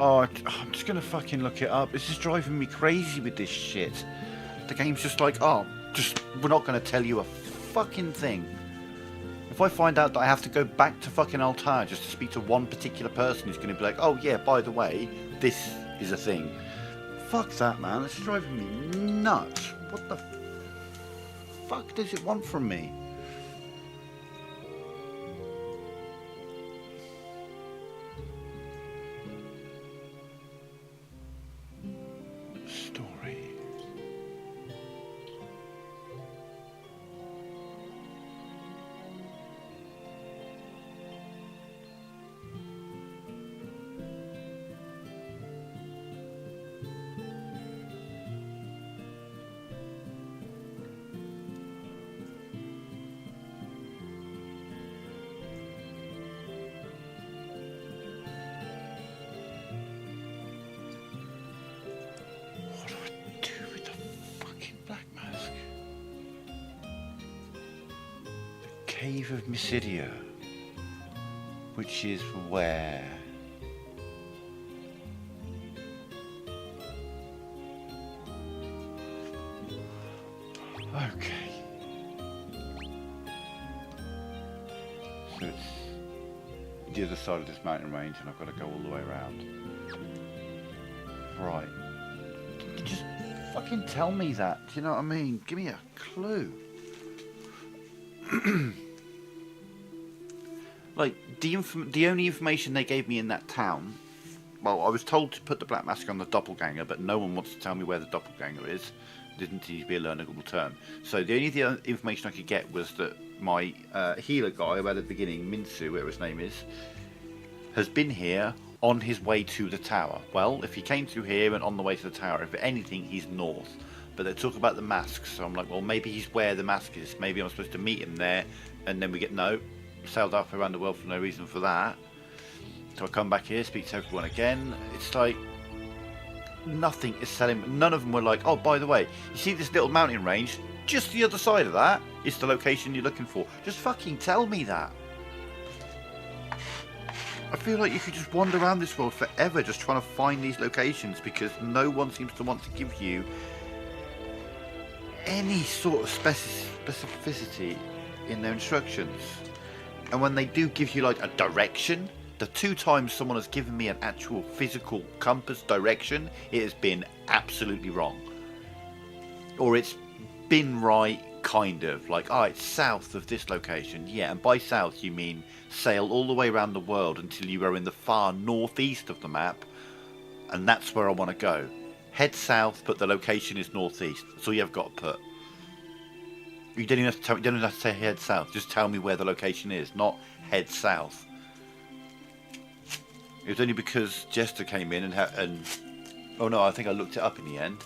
Oh, I'm just gonna fucking look it up. This is driving me crazy with this shit. The game's just like, oh, we're not gonna tell you a fucking thing. If I find out that I have to go back to fucking Altair just to speak to one particular person who's gonna be like, oh yeah, by the way, this is a thing. Fuck that, man. It's driving me nuts. What the fuck does it want from me? Story. What do I do with the fucking black mask? The Cave of Mysidia, which is where? Okay. So it's the other side of this mountain range and I've got to go all the way around. Right. Just fucking tell me that. Do you know what I mean? Give me a clue. Like, the only information they gave me in that town, well, I was told to put the black mask on the doppelganger, but no one wants to tell me where the doppelganger is. Didn't need to be a learnable term. So the only information I could get was that my healer guy, about at the beginning, Minsu, whatever his name is, has been here on his way to the tower. Well, if he came through here and on the way to the tower, if anything, he's north. But they talk about the masks, so I'm like, well, maybe he's where the mask is. Maybe I'm supposed to meet him there, and then we get, no, sailed halfway around the world for no reason for that. So I come back here, speak to everyone again. It's like nothing is selling. None of them were like, oh, by the way, you see this little mountain range? Just the other side of that is the location you're looking for. Just fucking tell me that. I feel like you could just wander around this world forever just trying to find these locations, because no one seems to want to give you any sort of specificity in their instructions. And when they do give you like a direction, the 2 times someone has given me an actual physical compass direction, it has been absolutely wrong. Or it's been right, kind of. Like, oh, it's south of this location. Yeah, and by south you mean sail all the way around the world until you are in the far northeast of the map, and that's where I want to go. Head south, but the location is northeast. That's all you've got to put. You don't even have to tell, you don't even have to say head south. Just tell me where the location is, not head south. It was only because Jester came in and oh no, I think I looked it up in the end,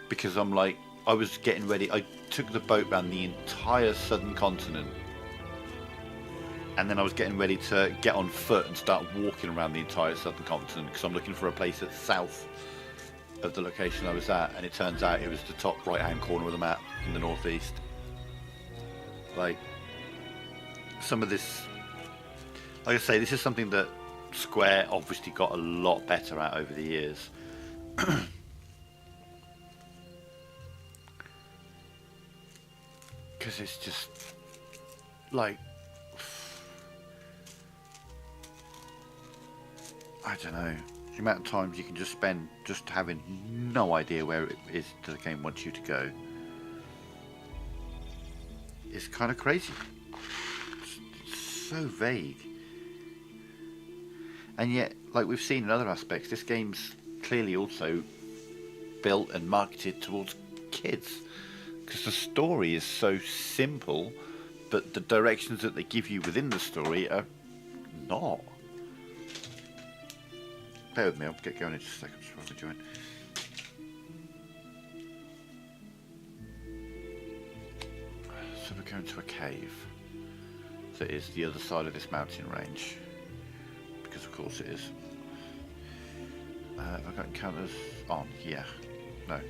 because I'm like, I was getting ready. I took the boat around the entire southern continent, and then I was getting ready to get on foot and start walking around the entire southern continent, because I'm looking for a place that's south of the location I was at, and it turns out it was the top right hand corner of the map in the northeast. Like, some of this, like I say, this is something that Square obviously got a lot better at over the years. Because it's just like, I don't know, the amount of times you can just spend just having no idea where it is that the game wants you to go. It's kind of crazy. It's so vague. And yet, like we've seen in other aspects, this game's clearly also built and marketed towards kids. Because the story is so simple, but the directions that they give you within the story are not. Bear with me, I'll get going in just a second before I join. So we're going to a cave that is the other side of this mountain range, because of course it is. Have I got encounters on? Yeah. No.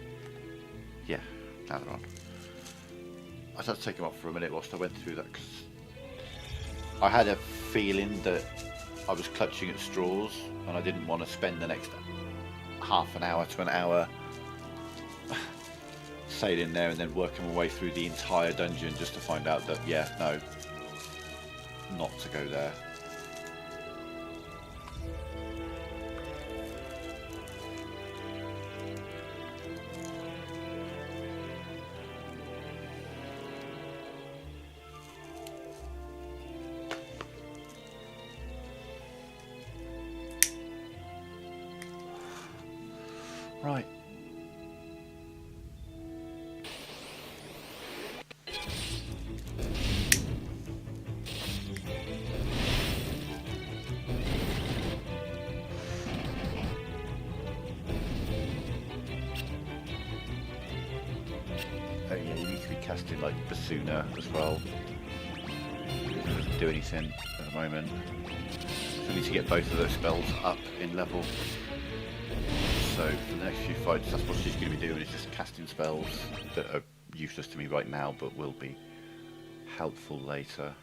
Yeah, now they're on. I had to take them off for a minute whilst I went through that, because I had a feeling that I was clutching at straws, and I didn't want to spend the next half an hour to an hour sailing there and then working my way through the entire dungeon just to find out that, yeah, no, not to go there. Right. Oh yeah, you need to be casting like Basuna as well. It doesn't do anything at the moment. So I need to get both of those spells up in level. So for the next few fights, that's what she's going to be doing, is just casting spells that are useless to me right now, but will be helpful later.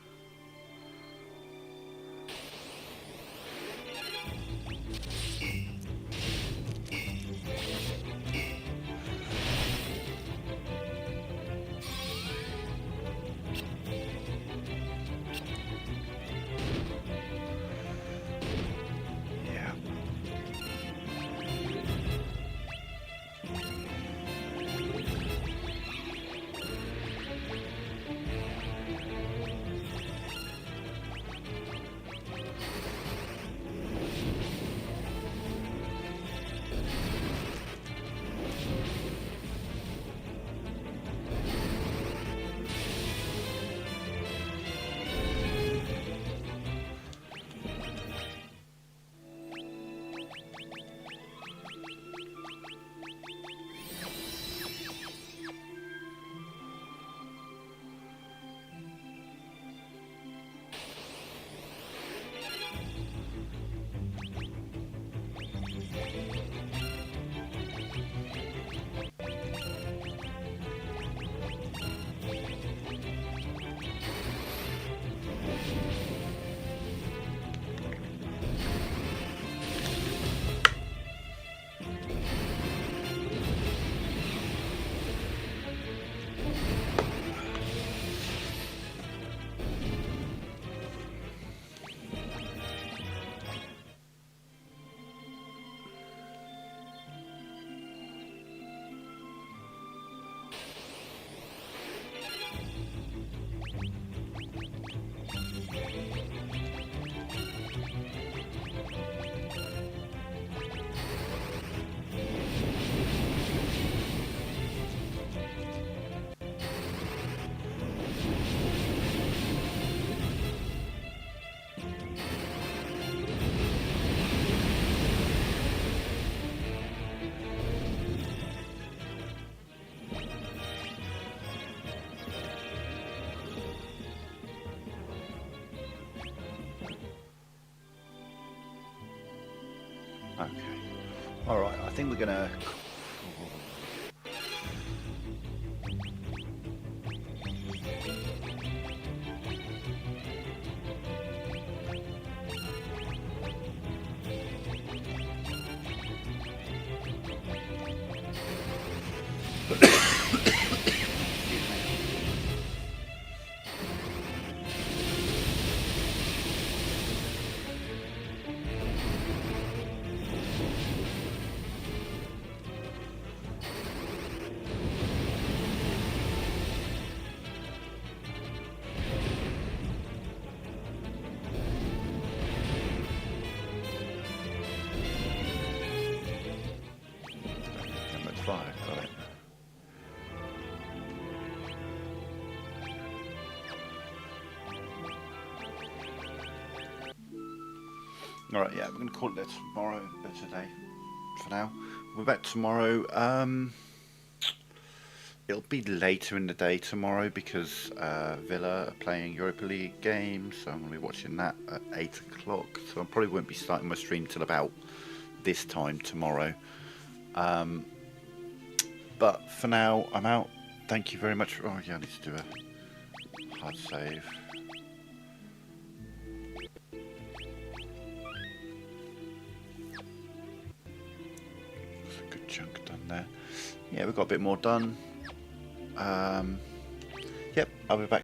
Okay. Alright, I think we're gonna... Number 5, got it. Alright, yeah, we're going to call it there tomorrow, today, for now. We're back tomorrow. It'll be later in the day tomorrow because Villa are playing Europa League games, so I'm going to be watching that at 8 o'clock. So I probably won't be starting my stream till about this time tomorrow. But for now, I'm out. Thank you very much. Oh yeah, I need to do a hard save. That's a good chunk done there. Yeah, we've got a bit more done. Yep, I'll be back